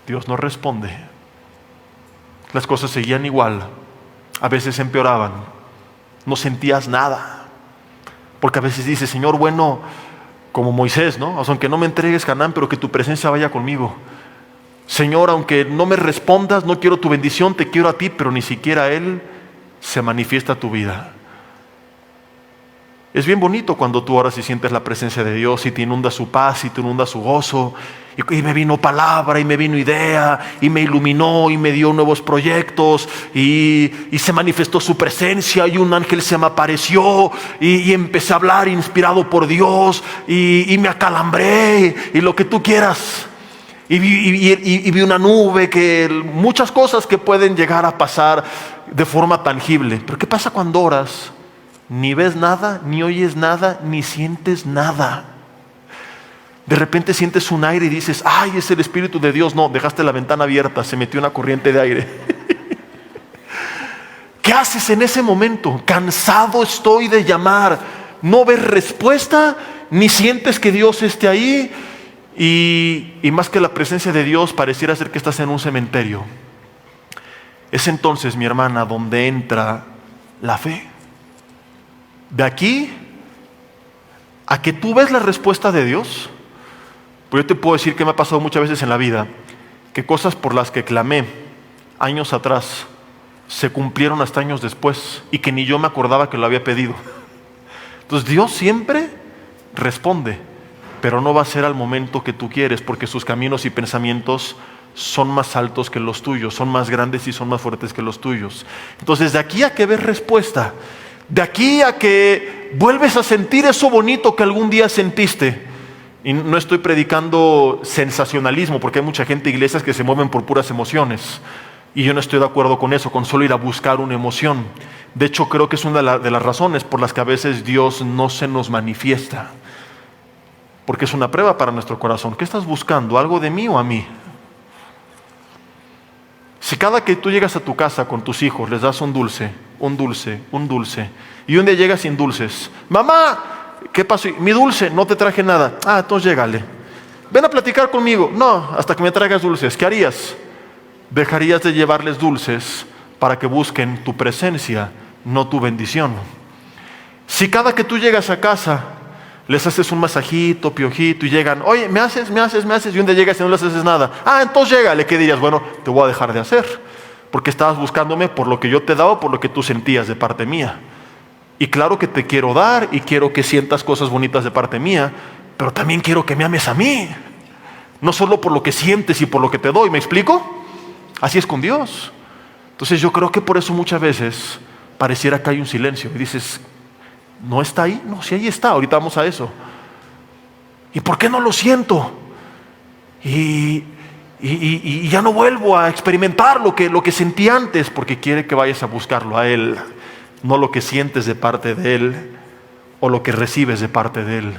Dios no responde. Las cosas seguían igual. A veces empeoraban. No sentías nada. Porque a veces dices, Señor, bueno, como Moisés, ¿no? O sea, aunque no me entregues Canaán, pero que tu presencia vaya conmigo. Señor, aunque no me respondas, no quiero tu bendición, te quiero a ti, pero ni siquiera Él se manifiesta a tu vida. Es bien bonito cuando tú oras y sientes la presencia de Dios y te inunda su paz y te inunda su gozo. Y me vino palabra y me vino idea y me iluminó y me dio nuevos proyectos y se manifestó su presencia y un ángel se me apareció y empecé a hablar inspirado por Dios y me acalambré y lo que tú quieras. Y vi una nube, muchas cosas que pueden llegar a pasar de forma tangible. Pero ¿qué pasa cuando oras? Ni ves nada, ni oyes nada, ni sientes nada. De repente sientes un aire y dices, ay, es el Espíritu de Dios. No, dejaste la ventana abierta, se metió una corriente de aire. ¿Qué haces en ese momento? Cansado estoy de llamar. No ves respuesta, ni sientes que Dios esté ahí. Y más que la presencia de Dios, pareciera ser que estás en un cementerio. Es entonces, mi hermana, donde entra la fe. De aquí a que tú ves la respuesta de Dios. Pues yo te puedo decir que me ha pasado muchas veces en la vida, que cosas por las que clamé años atrás se cumplieron hasta años después y que ni yo me acordaba que lo había pedido. Entonces Dios siempre responde, pero no va a ser al momento que tú quieres, porque sus caminos y pensamientos son más altos que los tuyos, son más grandes y son más fuertes que los tuyos. Entonces de aquí a que ves respuesta, de aquí a que vuelves a sentir eso bonito que algún día sentiste. Y no estoy predicando sensacionalismo, porque hay mucha gente, iglesias que se mueven por puras emociones. Y yo no estoy de acuerdo con eso, con solo ir a buscar una emoción. De hecho, creo que es una de las razones por las que a veces Dios no se nos manifiesta. Porque es una prueba para nuestro corazón. ¿Qué estás buscando? ¿Algo de mí o a mí? Si cada que tú llegas a tu casa con tus hijos les das un dulce, y un día llegas sin dulces, mamá, ¿qué pasó? Mi dulce, no te traje nada. Ah, entonces llégale. Ven a platicar conmigo. No, hasta que me traigas dulces. ¿Qué harías? Dejarías de llevarles dulces para que busquen tu presencia, no tu bendición. Si cada que tú llegas a casa les haces un masajito, piojito y llegan, oye, me haces, y un día llegas y no les haces nada. Ah, entonces llégale. ¿Qué dirías? Bueno, te voy a dejar de hacer, porque estabas buscándome por lo que yo te he dado, por lo que tú sentías de parte mía. Y claro que te quiero dar y quiero que sientas cosas bonitas de parte mía, pero también quiero que me ames a mí. No solo por lo que sientes y por lo que te doy, ¿me explico? Así es con Dios. Entonces yo creo que por eso muchas veces pareciera que hay un silencio. Y dices, ¿no está ahí? No, sí, ahí está, ahorita vamos a eso. ¿Y por qué no lo siento? Y ya no vuelvo a experimentar lo que sentí antes, porque quiere que vayas a buscarlo a Él. No lo que sientes de parte de Él o lo que recibes de parte de Él.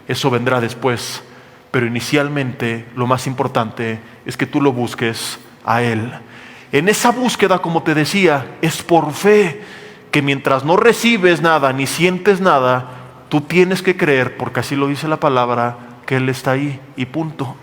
Eso vendrá después. Pero inicialmente lo más importante es que tú lo busques a Él. En esa búsqueda, como te decía, es por fe, que mientras no recibes nada ni sientes nada, tú tienes que creer, porque así lo dice la palabra, que Él está ahí y punto.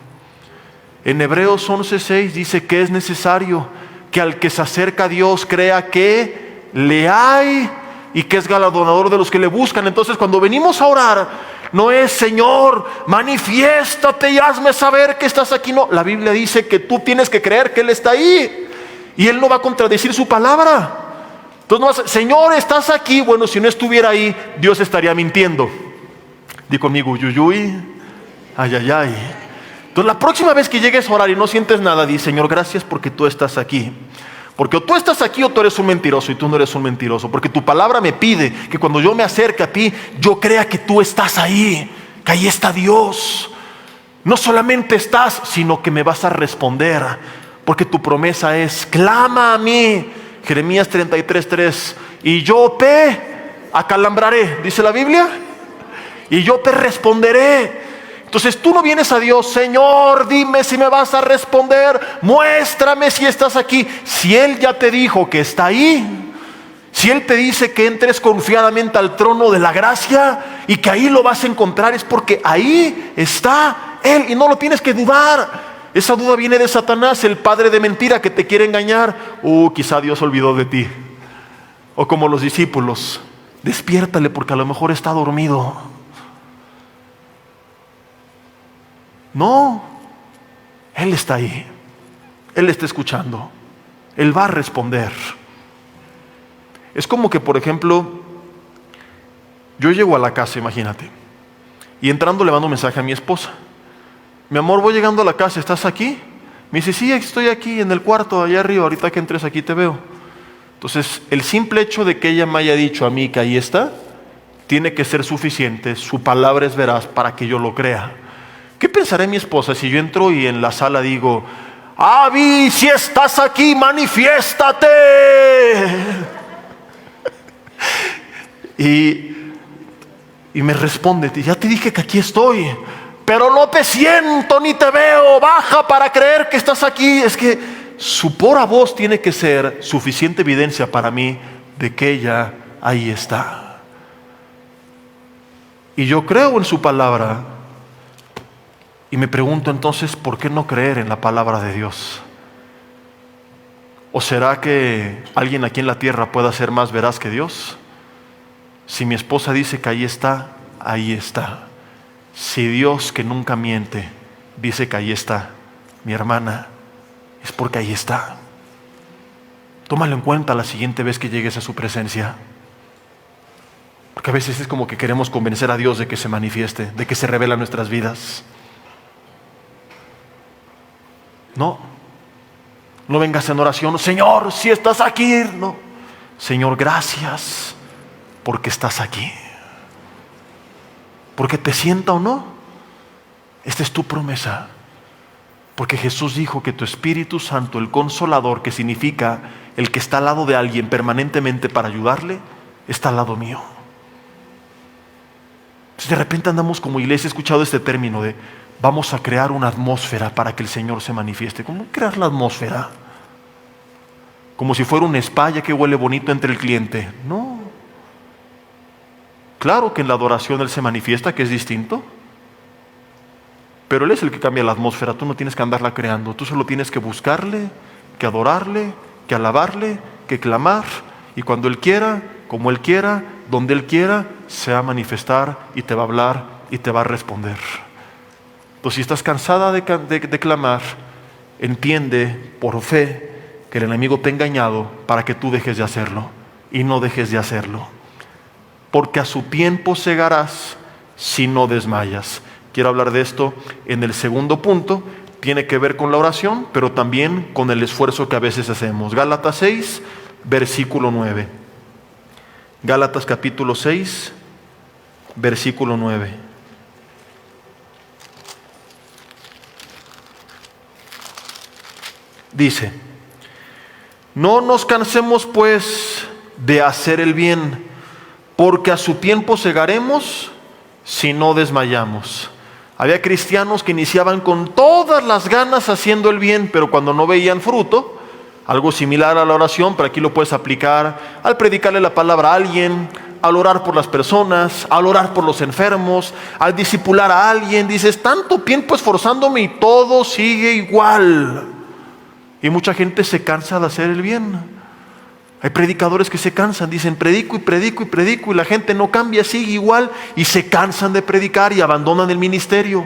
En Hebreos 11:6 dice que es necesario que al que se acerca a Dios crea que le hay y que es galardonador de los que le buscan. Entonces cuando venimos a orar, no es Señor, manifiéstate y hazme saber que estás aquí. No, la Biblia dice que tú tienes que creer que Él está ahí y Él no va a contradecir su palabra. Entonces no vas, Señor, estás aquí. Bueno, si no estuviera ahí, Dios estaría mintiendo. Di conmigo, uyuyuy, ay, ay, ay. Entonces la próxima vez que llegues a orar y no sientes nada, di, Señor, gracias porque tú estás aquí. Porque o tú estás aquí o tú eres un mentiroso, y tú no eres un mentiroso. Porque tu palabra me pide que cuando yo me acerque a ti, yo crea que tú estás ahí, que ahí está Dios. No solamente estás, sino que me vas a responder. porque tu promesa es: clama a mí, Jeremías 33:3, y yo te acalambraré, dice la Biblia, y yo te responderé. Entonces tú no vienes a Dios: Señor, dime si me vas a responder, muéstrame si estás aquí. Si Él ya te dijo que está ahí, si Él te dice que entres confiadamente al trono de la gracia y que ahí lo vas a encontrar, es porque ahí está Él y no lo tienes que dudar. Esa duda viene de Satanás, el padre de mentira que te quiere engañar. Quizá Dios olvidó de ti. O como los discípulos: despiértale porque a lo mejor está dormido. No, Él está ahí. Él está escuchando. Él va a responder. Es como que, por ejemplo, yo llego a la casa, imagínate, y entrando le mando un mensaje a mi esposa: mi amor, voy llegando a la casa, ¿estás aquí? Me dice: sí, estoy aquí en el cuarto, allá arriba, ahorita que entres aquí te veo. Entonces, el simple hecho de que ella me haya dicho a mí que ahí está, tiene que ser suficiente. Su palabra es veraz para que yo lo crea. ¿Qué pensará mi esposa si yo entro y en la sala digo: Abby, si estás aquí, manifiéstate? Y me responde: ya te dije que aquí estoy, pero no te siento ni te veo, baja para creer que estás aquí. Es que su pura voz tiene que ser suficiente evidencia para mí de que ella ahí está. Y yo creo en su palabra. Y me pregunto entonces: ¿por qué no creer en la palabra de Dios? ¿O será que alguien aquí en la tierra pueda ser más veraz que Dios? Si mi esposa dice que ahí está, ahí está. Si Dios, que nunca miente, dice que ahí está, mi hermana, es porque ahí está. Tómalo en cuenta la siguiente vez que llegues a su presencia. Porque a veces es como que queremos convencer a Dios de que se manifieste, de que se revela en nuestras vidas. No vengas en oración: Señor, si estás aquí. No, Señor, gracias porque estás aquí. Porque te sienta o no, esta es tu promesa. Porque Jesús dijo que tu Espíritu Santo, el Consolador, que significa el que está al lado de alguien permanentemente para ayudarle, está al lado mío. Entonces, de repente andamos como iglesia, he escuchado este término de: vamos a crear una atmósfera para que el Señor se manifieste. ¿Cómo crear la atmósfera? Como si fuera un spa ya que huele bonito entre el cliente. No. Claro que en la adoración Él se manifiesta, que es distinto. Pero Él es el que cambia la atmósfera. Tú no tienes que andarla creando. Tú solo tienes que buscarle, que adorarle, que alabarle, que clamar. Y cuando Él quiera, como Él quiera, donde Él quiera, se va a manifestar y te va a hablar y te va a responder. Entonces, si estás cansada de clamar, entiende por fe que el enemigo te ha engañado para que tú dejes de hacerlo y no dejes de hacerlo. Porque a su tiempo segarás si no desmayas. Quiero hablar de esto en el segundo punto. Tiene que ver con la oración, pero también con el esfuerzo que a veces hacemos. Gálatas 6, versículo 9. Gálatas capítulo 6, versículo 9. Dice: no nos cansemos pues de hacer el bien, porque a su tiempo segaremos si no desmayamos. Había cristianos que iniciaban con todas las ganas haciendo el bien, pero cuando no veían fruto, algo similar a la oración, pero aquí lo puedes aplicar al predicarle la palabra a alguien, al orar por las personas, al orar por los enfermos, al discipular a alguien. Dices: tanto tiempo esforzándome y todo sigue igual. Y mucha gente se cansa de hacer el bien. Hay predicadores que se cansan, dicen: predico y predico y predico, y la gente no cambia, sigue igual, y se cansan de predicar y abandonan el ministerio.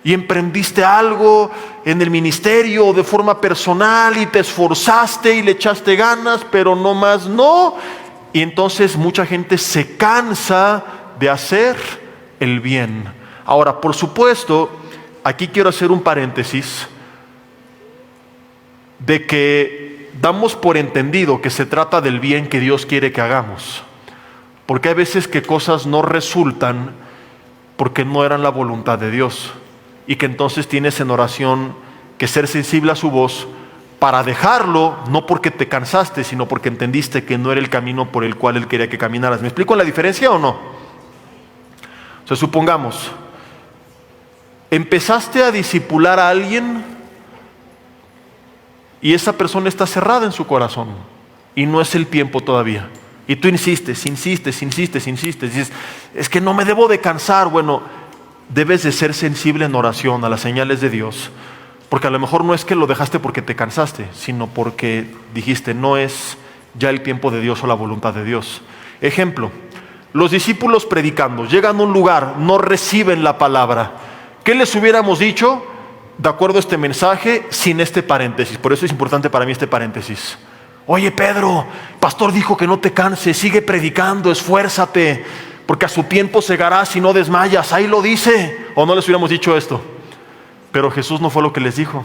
Y emprendiste algo en el ministerio de forma personal y te esforzaste y le echaste ganas, pero no más no. Y entonces mucha gente se cansa de hacer el bien. Ahora, por supuesto, aquí quiero hacer un paréntesis de que damos por entendido que se trata del bien que Dios quiere que hagamos, porque hay veces que cosas no resultan porque no eran la voluntad de Dios, y que entonces tienes en oración que ser sensible a su voz para dejarlo, no porque te cansaste, sino porque entendiste que no era el camino por el cual Él quería que caminaras. ¿Me explico la diferencia o no? O sea, supongamos, empezaste a discipular a alguien y esa persona está cerrada en su corazón y no es el tiempo todavía. Y tú insistes, dices, es que no me debo de cansar. Bueno, debes de ser sensible en oración a las señales de Dios, porque a lo mejor no es que lo dejaste porque te cansaste, sino porque dijiste, no es ya el tiempo de Dios o la voluntad de Dios. Ejemplo, los discípulos predicando, llegan a un lugar, no reciben la palabra. ¿Qué les hubiéramos dicho de acuerdo a este mensaje sin este paréntesis? Por eso es importante para mí este paréntesis. Oye Pedro, pastor dijo que no te canses, sigue predicando, esfuérzate, porque a su tiempo segarás si no desmayas, ahí lo dice. ¿O no les hubiéramos dicho esto? Pero Jesús no fue lo que les dijo.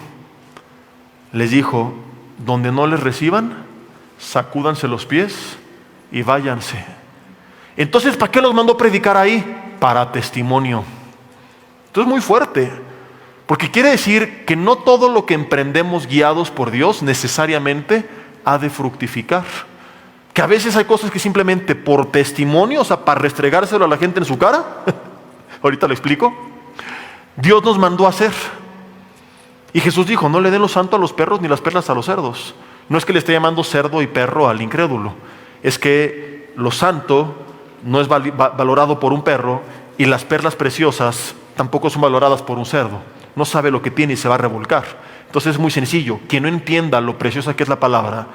Les dijo, donde no les reciban, sacúdanse los pies y váyanse. Entonces, ¿para qué los mandó predicar ahí? Para testimonio. Entonces, muy fuerte, porque quiere decir que no todo lo que emprendemos guiados por Dios necesariamente ha de fructificar. Que a veces hay cosas que simplemente por testimonio, o sea, para restregárselo a la gente en su cara, ahorita lo explico, Dios nos mandó a hacer. Y Jesús dijo, no le den lo santo a los perros ni las perlas a los cerdos. No es que le esté llamando cerdo y perro al incrédulo, es que lo santo no es valorado por un perro y las perlas preciosas tampoco son valoradas por un cerdo. No sabe lo que tiene y se va a revolcar. Entonces es muy sencillo, quien no entienda lo preciosa que es la palabra,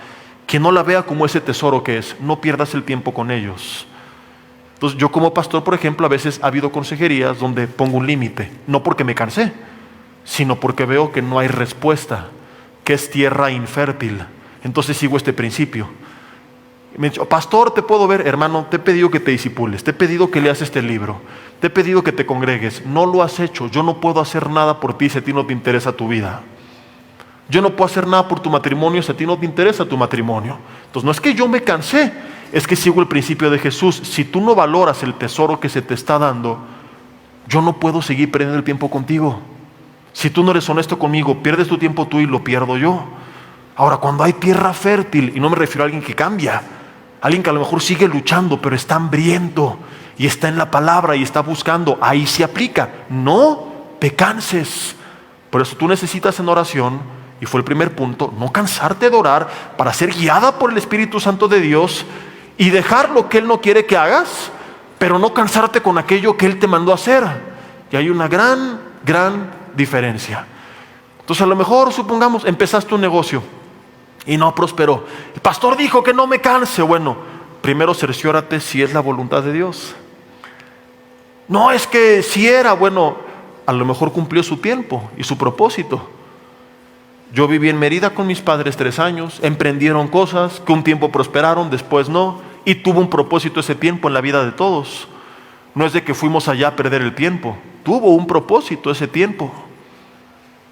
quien no la vea como ese tesoro que es, no pierdas el tiempo con ellos. Entonces yo como pastor, por ejemplo, a veces ha habido consejerías donde pongo un límite, no porque me cansé, sino porque veo que no hay respuesta, que es tierra infértil. Entonces sigo este principio. Me han dicho, pastor, te puedo ver, hermano, te he pedido que te discipules, te he pedido que leas este libro, te he pedido que te congregues, no lo has hecho, yo no puedo hacer nada por ti si a ti no te interesa tu vida. Yo no puedo hacer nada por tu matrimonio si a ti no te interesa tu matrimonio. Entonces no es que yo me cansé, es que sigo el principio de Jesús. Si tú no valoras el tesoro que se te está dando, yo no puedo seguir perdiendo el tiempo contigo. Si tú no eres honesto conmigo, pierdes tu tiempo tú y lo pierdo yo. Ahora, cuando hay tierra fértil, y no me refiero a alguien que cambia, alguien que a lo mejor sigue luchando, pero está hambriento y está en la palabra y está buscando, ahí se aplica. No te canses. Por eso tú necesitas en oración, y fue el primer punto, no cansarte de orar para ser guiada por el Espíritu Santo de Dios y dejar lo que Él no quiere que hagas, pero no cansarte con aquello que Él te mandó a hacer. Y hay una gran diferencia. Entonces a lo mejor, supongamos, empezaste un negocio y no prosperó. El pastor dijo que no me canse. Bueno, primero cerciórate si es la voluntad de Dios. No, es que si era, bueno, a lo mejor cumplió su tiempo y su propósito. Yo viví en Mérida con mis padres 3 años, emprendieron cosas que un tiempo prosperaron, después no, y tuvo un propósito ese tiempo en la vida de todos. No es de que fuimos allá a perder el tiempo, tuvo un propósito ese tiempo.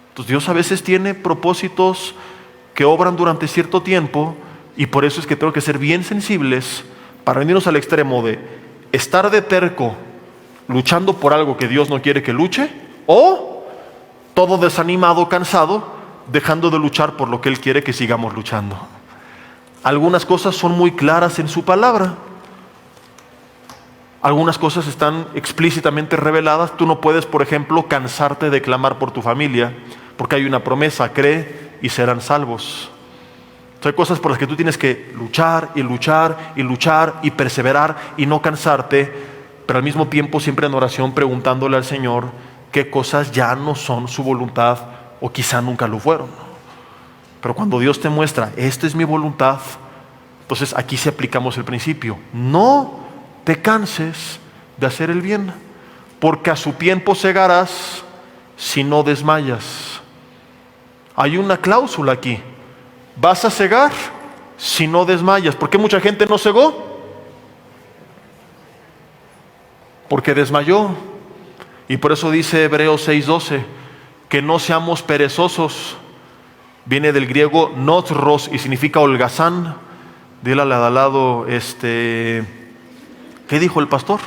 Entonces Dios a veces tiene propósitos que obran durante cierto tiempo, y por eso es que tengo que ser bien sensibles para venirnos al extremo de estar de terco luchando por algo que Dios no quiere que luche, o todo desanimado, cansado, dejando de luchar por lo que Él quiere que sigamos luchando. Algunas cosas son muy claras en su palabra. Algunas cosas están explícitamente reveladas. Tú no puedes, por ejemplo, cansarte de clamar por tu familia, porque hay una promesa, cree y serán salvos. Entonces, hay cosas por las que tú tienes que luchar y luchar y luchar y perseverar y no cansarte, pero al mismo tiempo siempre en oración preguntándole al Señor qué cosas ya no son su voluntad o quizá nunca lo fueron. Pero cuando Dios te muestra, esta es mi voluntad, entonces aquí sí aplicamos el principio. No te canses de hacer el bien, porque a su tiempo segarás si no desmayas. Hay una cláusula aquí. Vas a cegar si no desmayas. ¿Por qué mucha gente no cegó? Porque desmayó. Y por eso dice Hebreos 6:12, que no seamos perezosos. Viene del griego notros y significa holgazán. Dile al de lado, ¿qué dijo el pastor?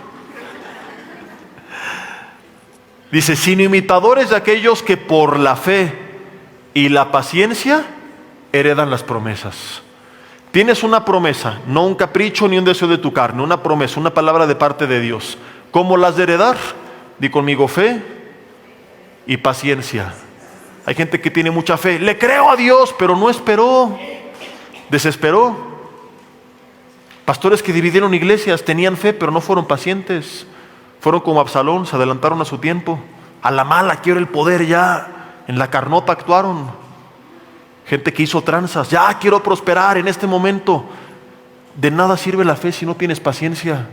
Dice, sino imitadores de aquellos que por la fe y la paciencia heredan las promesas. Tienes una promesa, no un capricho ni un deseo de tu carne, una promesa, una palabra de parte de Dios. ¿Cómo la has de heredar? Di conmigo: fe y paciencia. Hay gente que tiene mucha fe, le creo a Dios, pero no esperó, desesperó. Pastores que dividieron iglesias, tenían fe, pero no fueron pacientes. Fueron como Absalón, se adelantaron a su tiempo. A la mala, quiero el poder ya. En la carnota actuaron. Gente que hizo tranzas, ya quiero prosperar en este momento. De nada sirve la fe si no tienes paciencia.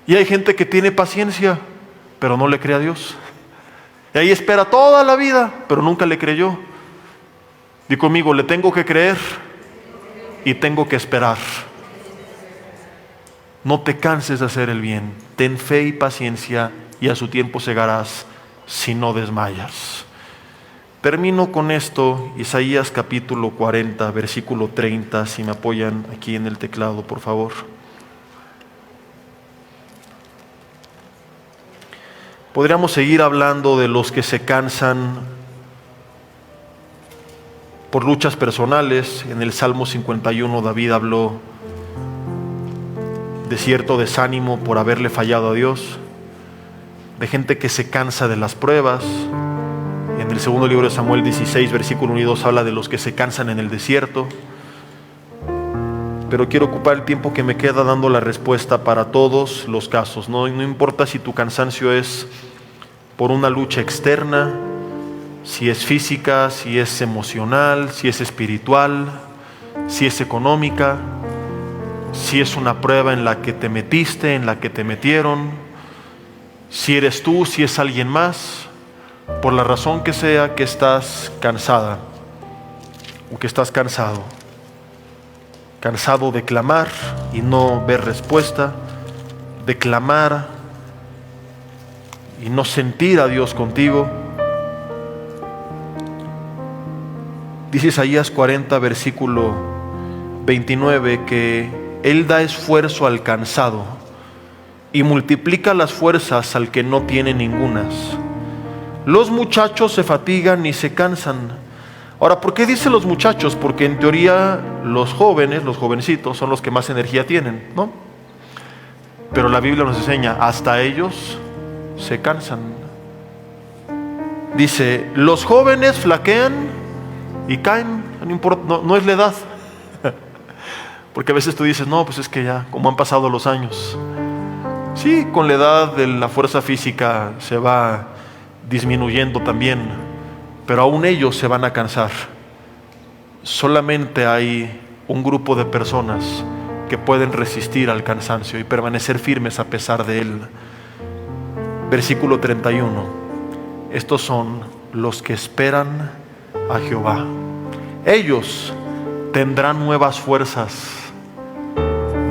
Y hay gente que tiene paciencia, pero no le cree a Dios. Y ahí espera toda la vida, pero nunca le creyó. Di conmigo: le tengo que creer y tengo que esperar. No te canses de hacer el bien. Ten fe y paciencia, y a su tiempo segarás si no desmayas. Termino con esto, Isaías capítulo 40, versículo 30, si me apoyan aquí en el teclado, por favor. Podríamos seguir hablando de los que se cansan por luchas personales. En el Salmo 51 David habló de cierto desánimo por haberle fallado a Dios, de gente que se cansa de las pruebas. En el segundo libro de Samuel 16, versículo 1 y 2 habla de los que se cansan en el desierto. Pero quiero ocupar el tiempo que me queda dando la respuesta para todos los casos. No importa si tu cansancio es por una lucha externa, si es física, si es emocional, si es espiritual, si es económica, si es una prueba en la que te metiste, en la que te metieron, si eres tú, si es alguien más, por la razón que sea que estás cansada o que estás cansado de clamar y no ver respuesta, de clamar y no sentir a Dios contigo. Dice Isaías 40, versículo 29, que Él da esfuerzo al cansado y multiplica las fuerzas al que no tiene ningunas. Los muchachos se fatigan y se cansan. Ahora, ¿por qué dice los muchachos? Porque en teoría los jóvenes, los jovencitos, son los que más energía tienen, ¿no? Pero la Biblia nos enseña, hasta ellos se cansan. Dice, los jóvenes flaquean y caen, no importa, no es la edad. Porque a veces tú dices, no, pues es que ya, como han pasado los años. Sí, con la edad de la fuerza física se va disminuyendo también, pero aún ellos se van a cansar. Solamente hay un grupo de personas que pueden resistir al cansancio y permanecer firmes a pesar de él. Versículo 31. Estos son los que esperan a Jehová. Ellos tendrán nuevas fuerzas.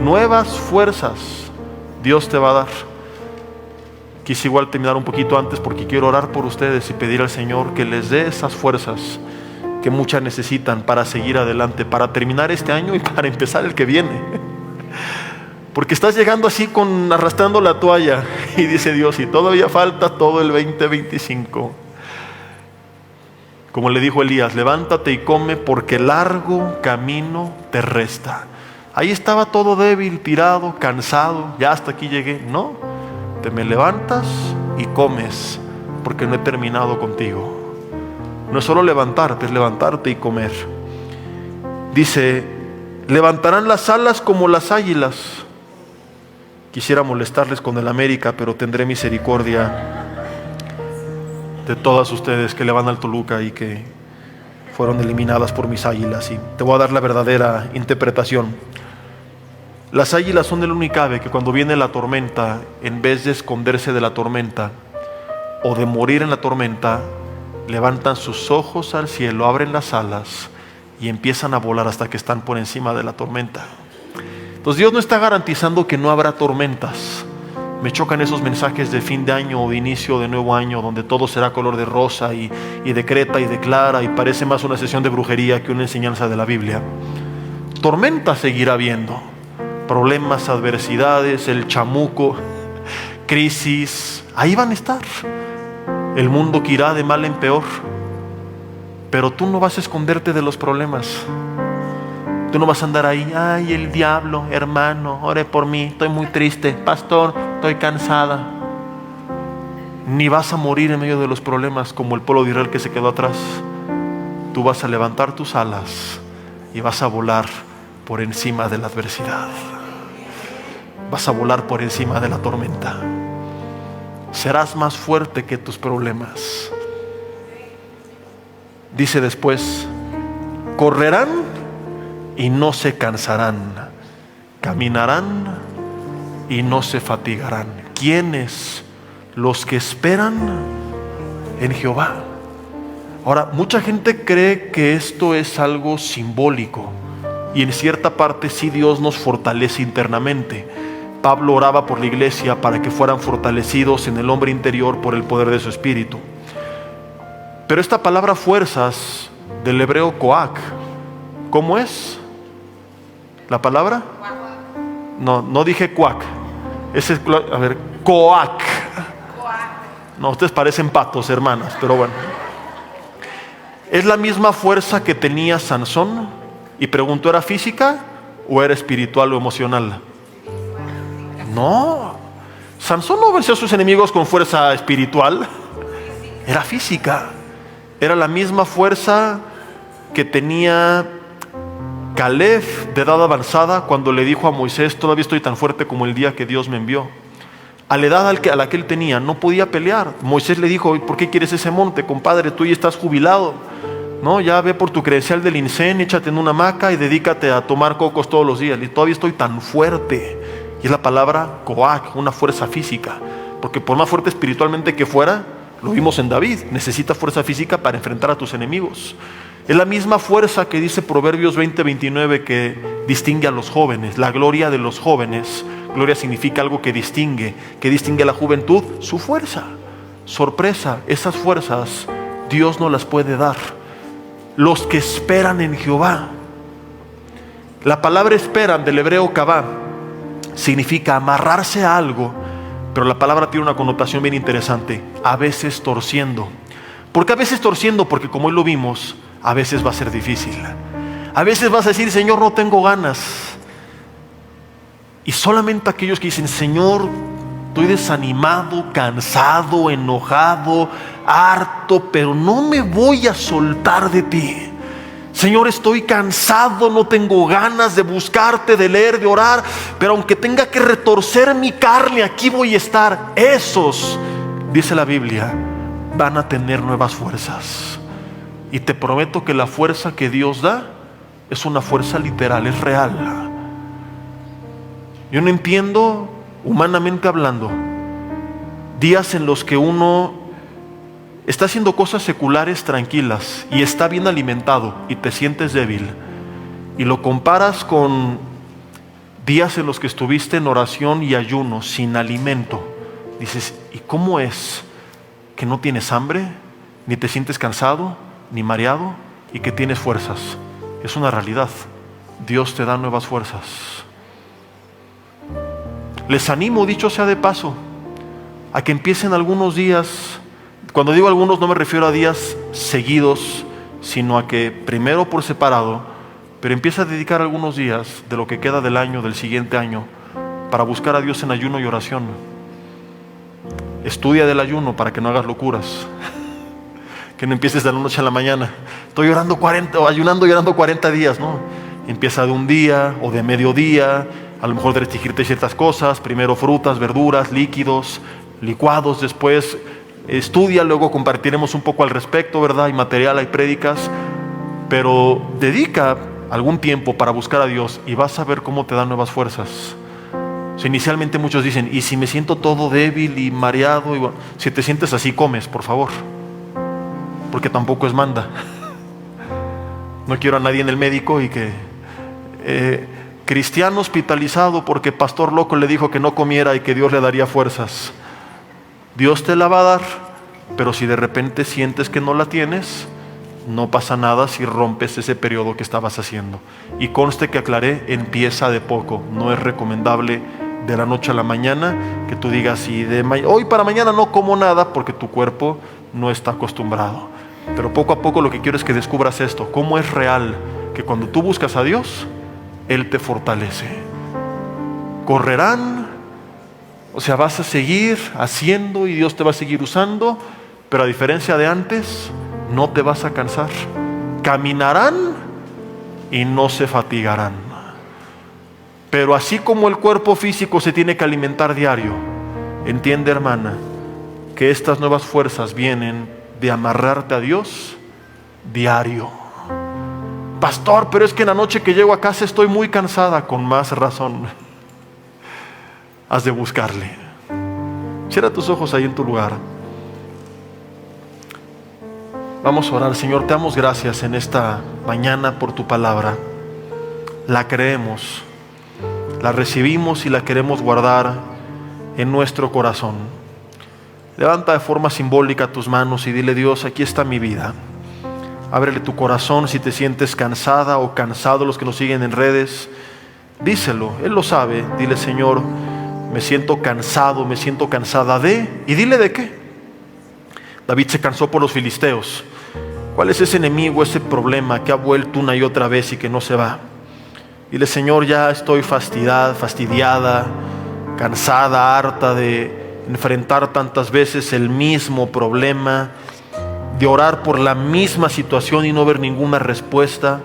Nuevas fuerzas Dios te va a dar. Quise igual terminar un poquito antes porque quiero orar por ustedes y pedir al Señor que les dé esas fuerzas que muchas necesitan para seguir adelante, para terminar este año y para empezar el que viene. Porque estás llegando así arrastrando la toalla y dice Dios, y todavía falta todo el 2025. Como le dijo Elías, levántate y come porque largo camino te resta. Ahí estaba todo débil, tirado, cansado, ya hasta aquí llegué. No, te me levantas y comes porque no he terminado contigo. No es solo levantarte, es levantarte y comer. Dice, levantarán las alas como las águilas. Quisiera molestarles con el América, pero tendré misericordia de todas ustedes que le van al Toluca y que fueron eliminadas por mis águilas. Y te voy a dar la verdadera interpretación. Las águilas son el único ave que cuando viene la tormenta, en vez de esconderse de la tormenta o de morir en la tormenta, levantan sus ojos al cielo, abren las alas y empiezan a volar hasta que están por encima de la tormenta. Entonces Dios no está garantizando que no habrá tormentas. Me chocan esos mensajes de fin de año o de inicio de nuevo año donde todo será color de rosa y decreta y declara y parece más una sesión de brujería que una enseñanza de la Biblia. Tormenta seguirá habiendo. Problemas, adversidades, el chamuco, crisis, ahí van a estar. El mundo que irá de mal en peor. Pero tú no vas a esconderte de los problemas. Tú no vas a andar ahí, ay, el diablo, hermano, ore por mí, estoy muy triste, pastor, estoy cansada. Ni vas a morir en medio de los problemas como el pueblo de Israel que se quedó atrás. Tú vas a levantar tus alas y vas a volar por encima de la adversidad. Vas a volar por encima de la tormenta. Serás más fuerte que tus problemas. Dice después, correrán y no se cansarán, caminarán y no se fatigarán. ¿Quiénes? Los que esperan en Jehová. Ahora, mucha gente cree que esto es algo simbólico, y en cierta parte sí Dios nos fortalece internamente. Pablo oraba por la iglesia para que fueran fortalecidos en el hombre interior por el poder de su espíritu. Pero esta palabra fuerzas del hebreo koach, ¿cómo es la palabra? No dije cuac. Ese es, a ver, koach. No, ustedes parecen patos, hermanas, pero bueno. Es la misma fuerza que tenía Sansón. Y pregunto, ¿era física o era espiritual o emocional? No. Sansón no venció a sus enemigos con fuerza espiritual. Era física. Era la misma fuerza que tenía Caleb de edad avanzada cuando le dijo a Moisés, todavía estoy tan fuerte como el día que Dios me envió. A la edad a la que él tenía, no podía pelear. Moisés le dijo, ¿por qué quieres ese monte, compadre? Tú ya estás jubilado. No, ya ve por tu credencial del INSEN, échate en una hamaca y dedícate a tomar cocos todos los días. Y todavía estoy tan fuerte. Y es la palabra koach, una fuerza física. Porque por más fuerte espiritualmente que fuera, lo vimos en David, necesita fuerza física para enfrentar a tus enemigos. Es la misma fuerza que dice Proverbios 20:29 que distingue a los jóvenes, la gloria de los jóvenes. Gloria significa algo que distingue a la juventud, su fuerza. Sorpresa, esas fuerzas Dios no las puede dar. Los que esperan en Jehová. La palabra esperan del hebreo kavá significa amarrarse a algo, pero la palabra tiene una connotación bien interesante, a veces torciendo. ¿Por qué a veces torciendo? Porque como hoy lo vimos, a veces va a ser difícil. A veces vas a decir, Señor, no tengo ganas. Y solamente aquellos que dicen, Señor, estoy desanimado, cansado, enojado, harto, pero no me voy a soltar de ti. Señor, estoy cansado, no tengo ganas de buscarte, de leer, de orar, pero aunque tenga que retorcer mi carne, aquí voy a estar. Esos, dice la Biblia, van a tener nuevas fuerzas. Y te prometo que la fuerza que Dios da es una fuerza literal, es real. Yo no entiendo, humanamente hablando, días en los que uno está haciendo cosas seculares tranquilas y está bien alimentado y te sientes débil, y lo comparas con días en los que estuviste en oración y ayuno sin alimento. Dices, ¿y cómo es que no tienes hambre, ni te sientes cansado, ni mareado, y que tienes fuerzas? Es una realidad. Dios te da nuevas fuerzas. Les animo, dicho sea de paso, a que empiecen algunos días. Cuando digo algunos, no me refiero a días seguidos, sino a que primero por separado, pero empieza a dedicar algunos días de lo que queda del año, del siguiente año, para buscar a Dios en ayuno y oración. Estudia del ayuno para que no hagas locuras. Que no empieces de la noche a la mañana. Estoy ayunando y orando 40 días, ¿no? Empieza de un día o de mediodía, a lo mejor de restringirte ciertas cosas, primero frutas, verduras, líquidos, licuados, después estudia, luego compartiremos un poco al respecto, ¿verdad? Hay material, hay prédicas, pero dedica algún tiempo para buscar a Dios y vas a ver cómo te dan nuevas fuerzas. O sea, inicialmente muchos dicen, ¿y si me siento todo débil y mareado? Y bueno, si te sientes así, comes, por favor, porque tampoco es manda. No quiero a nadie en el médico y que cristiano hospitalizado porque pastor loco le dijo que no comiera y que Dios le daría fuerzas. Dios te la va a dar, pero si de repente sientes que no la tienes, no pasa nada si rompes ese periodo que estabas haciendo. Y conste que aclaré, empieza de poco. No es recomendable de la noche a la mañana que tú digas, hoy para mañana no como nada, porque tu cuerpo no está acostumbrado. Pero poco a poco lo que quiero es que descubras esto, cómo es real que cuando tú buscas a Dios, Él te fortalece. Correrán, o sea, vas a seguir haciendo y Dios te va a seguir usando, pero a diferencia de antes, no te vas a cansar. Caminarán y no se fatigarán. Pero así como el cuerpo físico se tiene que alimentar diario, entiende, hermana, que estas nuevas fuerzas vienen de amarrarte a Dios diario. Pastor, pero es que en la noche que llego a casa estoy muy cansada. Con más razón has de buscarle. Cierra tus ojos ahí en tu lugar. Vamos a orar. Señor, te damos gracias en esta mañana por tu palabra. La creemos, la recibimos y la queremos guardar en nuestro corazón. Levanta de forma simbólica tus manos y dile: Dios, aquí está mi vida. Ábrele tu corazón si te sientes cansada o cansado. Los que nos siguen en redes, díselo, Él lo sabe. Dile: Señor, me siento cansado, me siento cansada de... Y dile de qué. David se cansó por los filisteos. ¿Cuál es ese enemigo, ese problema que ha vuelto una y otra vez y que no se va? Dile: Señor, ya estoy fastidiada, cansada, harta de enfrentar tantas veces el mismo problema, de orar por la misma situación y no ver ninguna respuesta,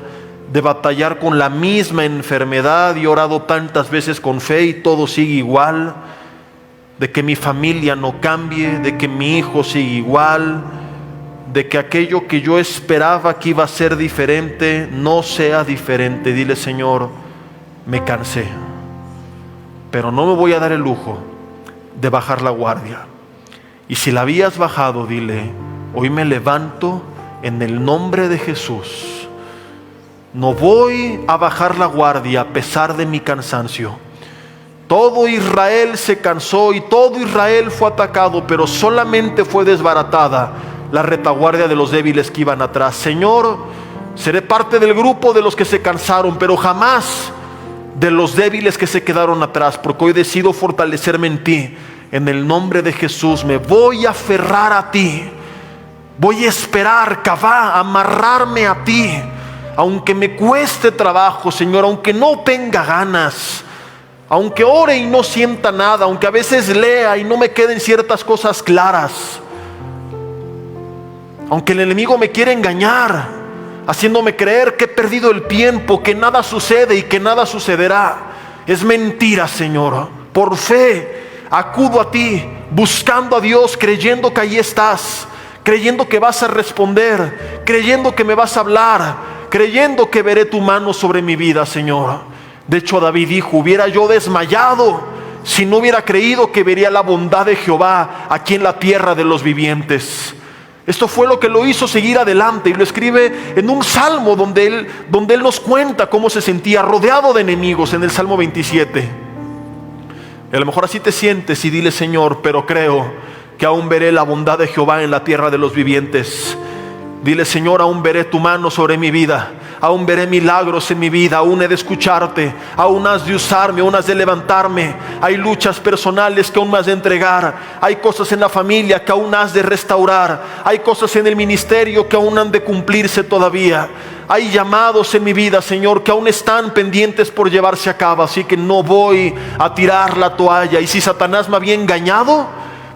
de batallar con la misma enfermedad y orado tantas veces con fe y todo sigue igual, de que mi familia no cambie, de que mi hijo sigue igual, de que aquello que yo esperaba que iba a ser diferente no sea diferente. Dile: Señor, me cansé, pero no me voy a dar el lujo de bajar la guardia. Y si la habías bajado, dile: hoy me levanto en el nombre de Jesús. No voy a bajar la guardia a pesar de mi cansancio. Todo Israel se cansó y todo Israel fue atacado, pero solamente fue desbaratada la retaguardia de los débiles que iban atrás. Señor, seré parte del grupo de los que se cansaron, pero jamás de los débiles que se quedaron atrás, porque hoy decido fortalecerme en ti. En el nombre de Jesús me voy a aferrar a ti. Voy a esperar, Cabá, amarrarme a ti, aunque me cueste trabajo, Señor, aunque no tenga ganas, aunque ore y no sienta nada, aunque a veces lea y no me queden ciertas cosas claras, aunque el enemigo me quiera engañar, haciéndome creer que he perdido el tiempo, que nada sucede y que nada sucederá. Es mentira, Señor. Por fe acudo a ti, buscando a Dios, creyendo que ahí estás, creyendo que vas a responder, creyendo que me vas a hablar, creyendo que veré tu mano sobre mi vida, Señor. De hecho, David dijo: hubiera yo desmayado si no hubiera creído que vería la bondad de Jehová aquí en la tierra de los vivientes. Esto fue lo que lo hizo seguir adelante, y lo escribe en un salmo donde él nos cuenta cómo se sentía rodeado de enemigos, en el Salmo 27. Y a lo mejor así te sientes y dile: Señor, pero creo que aún veré la bondad de Jehová en la tierra de los vivientes. Dile: Señor, aún veré tu mano sobre mi vida, aún veré milagros en mi vida, aún he de escucharte, aún has de usarme, aún has de levantarme. Hay luchas personales que aún me has de entregar, hay cosas en la familia que aún has de restaurar, hay cosas en el ministerio que aún han de cumplirse todavía. Hay llamados en mi vida, Señor, que aún están pendientes por llevarse a cabo, así que no voy a tirar la toalla. Y si Satanás me había engañado,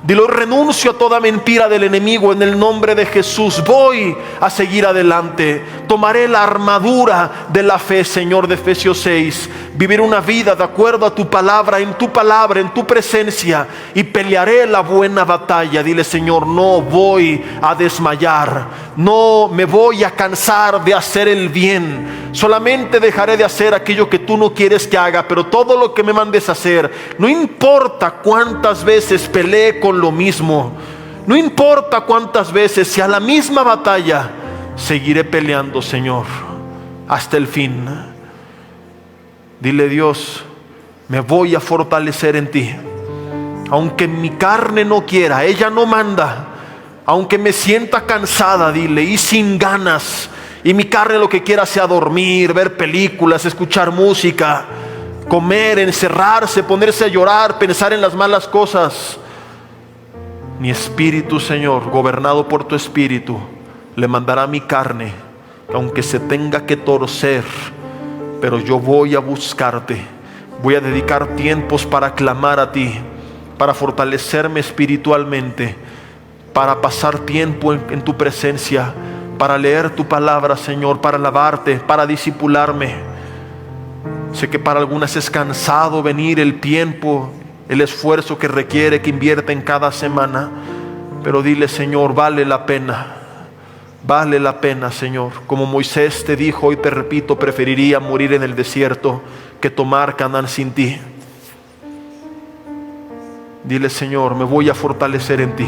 dilo: renuncio a toda mentira del enemigo en el nombre de Jesús. Voy a seguir adelante. Tomaré la armadura de la fe, Señor, de Efesios 6. Vivir una vida de acuerdo a tu palabra, en tu presencia, y pelearé la buena batalla. Dile: Señor, no voy a desmayar, no me voy a cansar de hacer el bien. Solamente dejaré de hacer aquello que tú no quieres que haga, pero todo lo que me mandes a hacer, no importa cuántas veces peleé con lo mismo, no importa cuántas veces, sea la misma batalla, seguiré peleando, Señor, hasta el fin. Dile: Dios, me voy a fortalecer en ti, aunque mi carne no quiera, ella no manda, aunque me sienta cansada, dile, y sin ganas, y mi carne lo que quiera sea dormir, ver películas, escuchar música, comer, encerrarse, ponerse a llorar, pensar en las malas cosas. Mi espíritu, Señor, gobernado por tu espíritu, le mandará mi carne, aunque se tenga que torcer, pero yo voy a buscarte. Voy a dedicar tiempos para clamar a ti, para fortalecerme espiritualmente, para pasar tiempo en tu presencia, para leer tu palabra, Señor, para alabarte, para discipularme. Sé que para algunas es cansado venir el tiempo, el esfuerzo que requiere, que invierte en cada semana, pero dile, Señor, vale la pena. Vale la pena, Señor. Como Moisés te dijo, hoy te repito, preferiría morir en el desierto que tomar Canaán sin ti. Dile, Señor, me voy a fortalecer en ti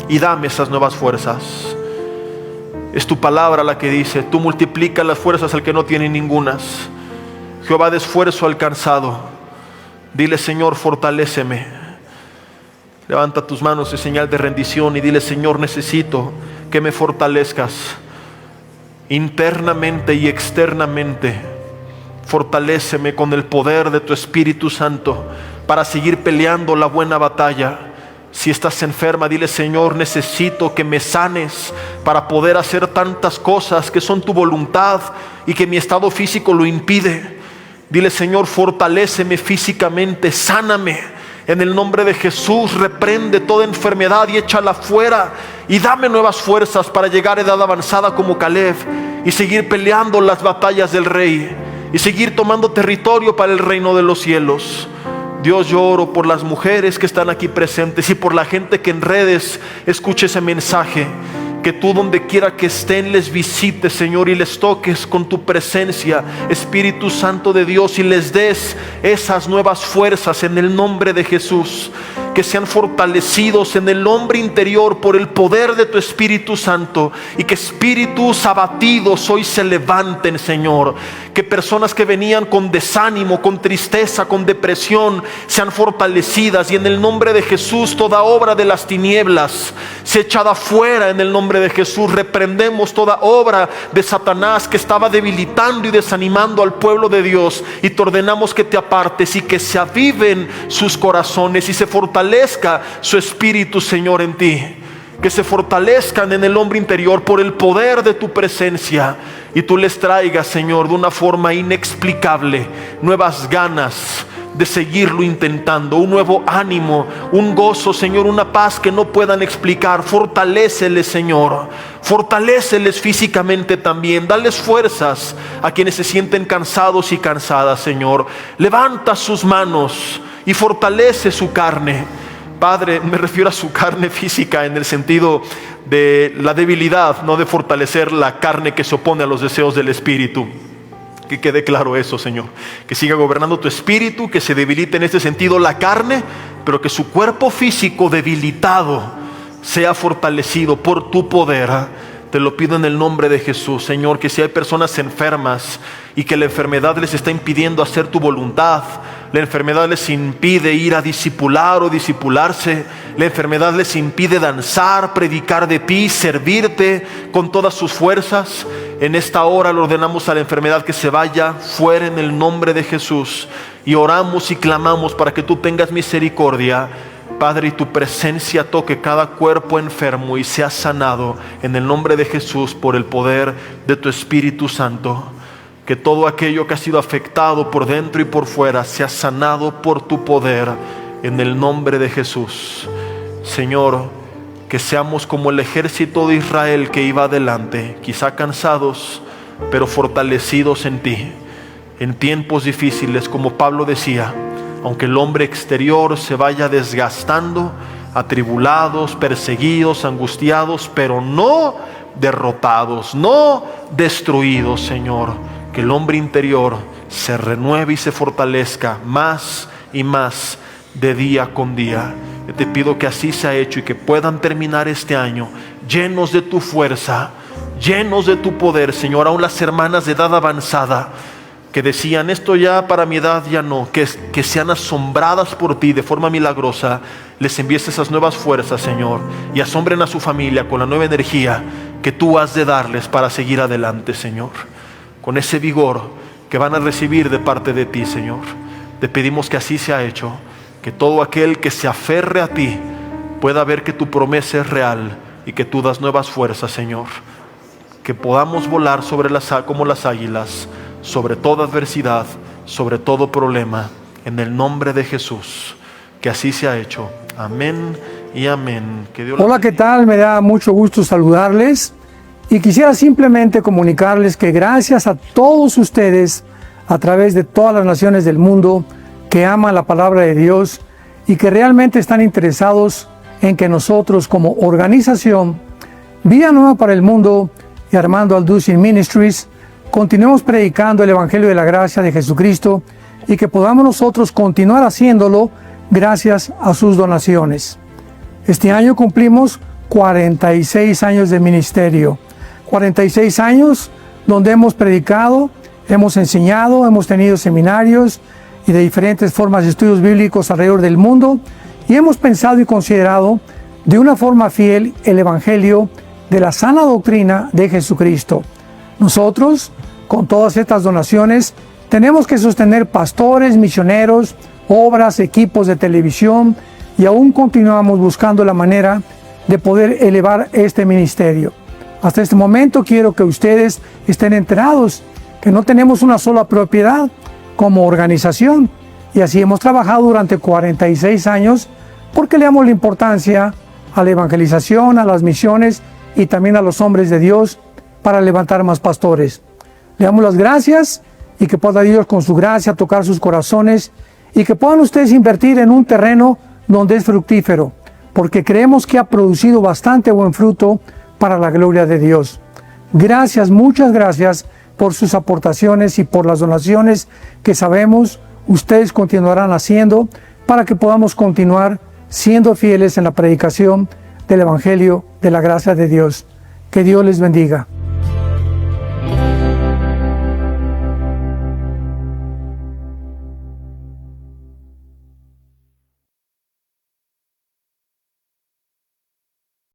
y dame esas nuevas fuerzas. Es tu palabra la que dice, tú multiplicas las fuerzas al que no tiene ningunas. Jehová da esfuerzo al cansado. Dile, Señor, fortaléceme. Levanta tus manos en señal de rendición y dile, Señor, necesito que me fortalezcas internamente y externamente. Fortaléceme con el poder de tu Espíritu Santo para seguir peleando la buena batalla. Si estás enferma, dile, Señor, necesito que me sanes para poder hacer tantas cosas que son tu voluntad y que mi estado físico lo impide. Dile, Señor, fortaléceme físicamente, sáname. En el nombre de Jesús, reprende toda enfermedad y échala fuera. Y dame nuevas fuerzas para llegar a edad avanzada como Caleb y seguir peleando las batallas del Rey y seguir tomando territorio para el reino de los cielos. Dios, yo oro por las mujeres que están aquí presentes y por la gente que en redes escuche ese mensaje. Que tú, donde quiera que estén, les visites, Señor, y les toques con tu presencia, Espíritu Santo de Dios, y les des esas nuevas fuerzas en el nombre de Jesús. Que sean fortalecidos en el hombre interior por el poder de tu Espíritu Santo, y que espíritus abatidos hoy se levanten, Señor. Que personas que venían con desánimo, con tristeza, con depresión, sean fortalecidas, y en el nombre de Jesús toda obra de las tinieblas se echada fuera. En el nombre de Jesús reprendemos toda obra de Satanás que estaba debilitando y desanimando al pueblo de Dios, y te ordenamos que te apartes y que se aviven sus corazones y se fortalezca su espíritu, Señor, en ti. Que se fortalezcan en el hombre interior por el poder de tu presencia, y tú les traigas, Señor, de una forma inexplicable nuevas ganas de seguirlo intentando, un nuevo ánimo, un gozo, Señor, una paz que no puedan explicar. Fortaléceles, Señor, fortaléceles físicamente también. Dales fuerzas a quienes se sienten cansados y cansadas, Señor. Levanta sus manos y fortalece su carne. Padre, me refiero a su carne física en el sentido de la debilidad, no de fortalecer la carne que se opone a los deseos del Espíritu. Que quede claro eso, Señor. Que siga gobernando tu espíritu, que se debilite en este sentido la carne, pero que su cuerpo físico debilitado sea fortalecido por tu poder. Te lo pido en el nombre de Jesús, Señor. Que si hay personas enfermas y que la enfermedad les está impidiendo hacer tu voluntad, la enfermedad les impide ir a discipular o discipularse, la enfermedad les impide danzar, predicar de ti, servirte con todas sus fuerzas, en esta hora le ordenamos a la enfermedad que se vaya fuera en el nombre de Jesús, y oramos y clamamos para que tú tengas misericordia, Padre, y tu presencia toque cada cuerpo enfermo y sea sanado en el nombre de Jesús por el poder de tu Espíritu Santo. Que todo aquello que ha sido afectado por dentro y por fuera sea sanado por tu poder en el nombre de Jesús. Señor, que seamos como el ejército de Israel que iba adelante, quizá cansados, pero fortalecidos en ti. En tiempos difíciles, como Pablo decía, aunque el hombre exterior se vaya desgastando, atribulados, perseguidos, angustiados, pero no derrotados, no destruidos, Señor. Que el hombre interior se renueve y se fortalezca más y más de día con día. Yo te pido que así sea hecho y que puedan terminar este año llenos de tu fuerza, llenos de tu poder, Señor. Aún las hermanas de edad avanzada que decían, esto ya para mi edad ya no, que sean asombradas por ti de forma milagrosa, les envíes esas nuevas fuerzas, Señor, y asombren a su familia con la nueva energía que tú has de darles para seguir adelante, Señor. Con ese vigor que van a recibir de parte de ti, Señor. Te pedimos que así sea hecho, que todo aquel que se aferre a ti pueda ver que tu promesa es real, y que tú das nuevas fuerzas, Señor. Que podamos volar como las águilas, sobre toda adversidad, sobre todo problema, en el nombre de Jesús. Que así sea hecho. Amén y amén. Que Dios Hola, ¿qué tal? Me da mucho gusto saludarles y quisiera simplemente comunicarles que gracias a todos ustedes a través de todas las naciones del mundo que aman la palabra de Dios y que realmente están interesados en que nosotros como organización Vida Nueva para el Mundo y Armando Alducin Ministries continuemos predicando el Evangelio de la Gracia de Jesucristo y que podamos nosotros continuar haciéndolo gracias a sus donaciones. Este año cumplimos 46 años de ministerio, 46 años donde hemos predicado, hemos enseñado, hemos tenido seminarios y de diferentes formas de estudios bíblicos alrededor del mundo y hemos pensado y considerado de una forma fiel el Evangelio de la sana doctrina de Jesucristo. Nosotros, con todas estas donaciones, tenemos que sostener pastores, misioneros, obras, equipos de televisión y aún continuamos buscando la manera de poder elevar este ministerio. Hasta este momento quiero que ustedes estén enterados que no tenemos una sola propiedad como organización y así hemos trabajado durante 46 años porque le damos la importancia a la evangelización, a las misiones y también a los hombres de Dios para levantar más pastores. Le damos las gracias y que pueda Dios con su gracia tocar sus corazones y que puedan ustedes invertir en un terreno donde es fructífero, porque creemos que ha producido bastante buen fruto para la gloria de Dios. Gracias, muchas gracias por sus aportaciones y por las donaciones que sabemos ustedes continuarán haciendo para que podamos continuar siendo fieles en la predicación del Evangelio de la gracia de Dios. Que Dios les bendiga.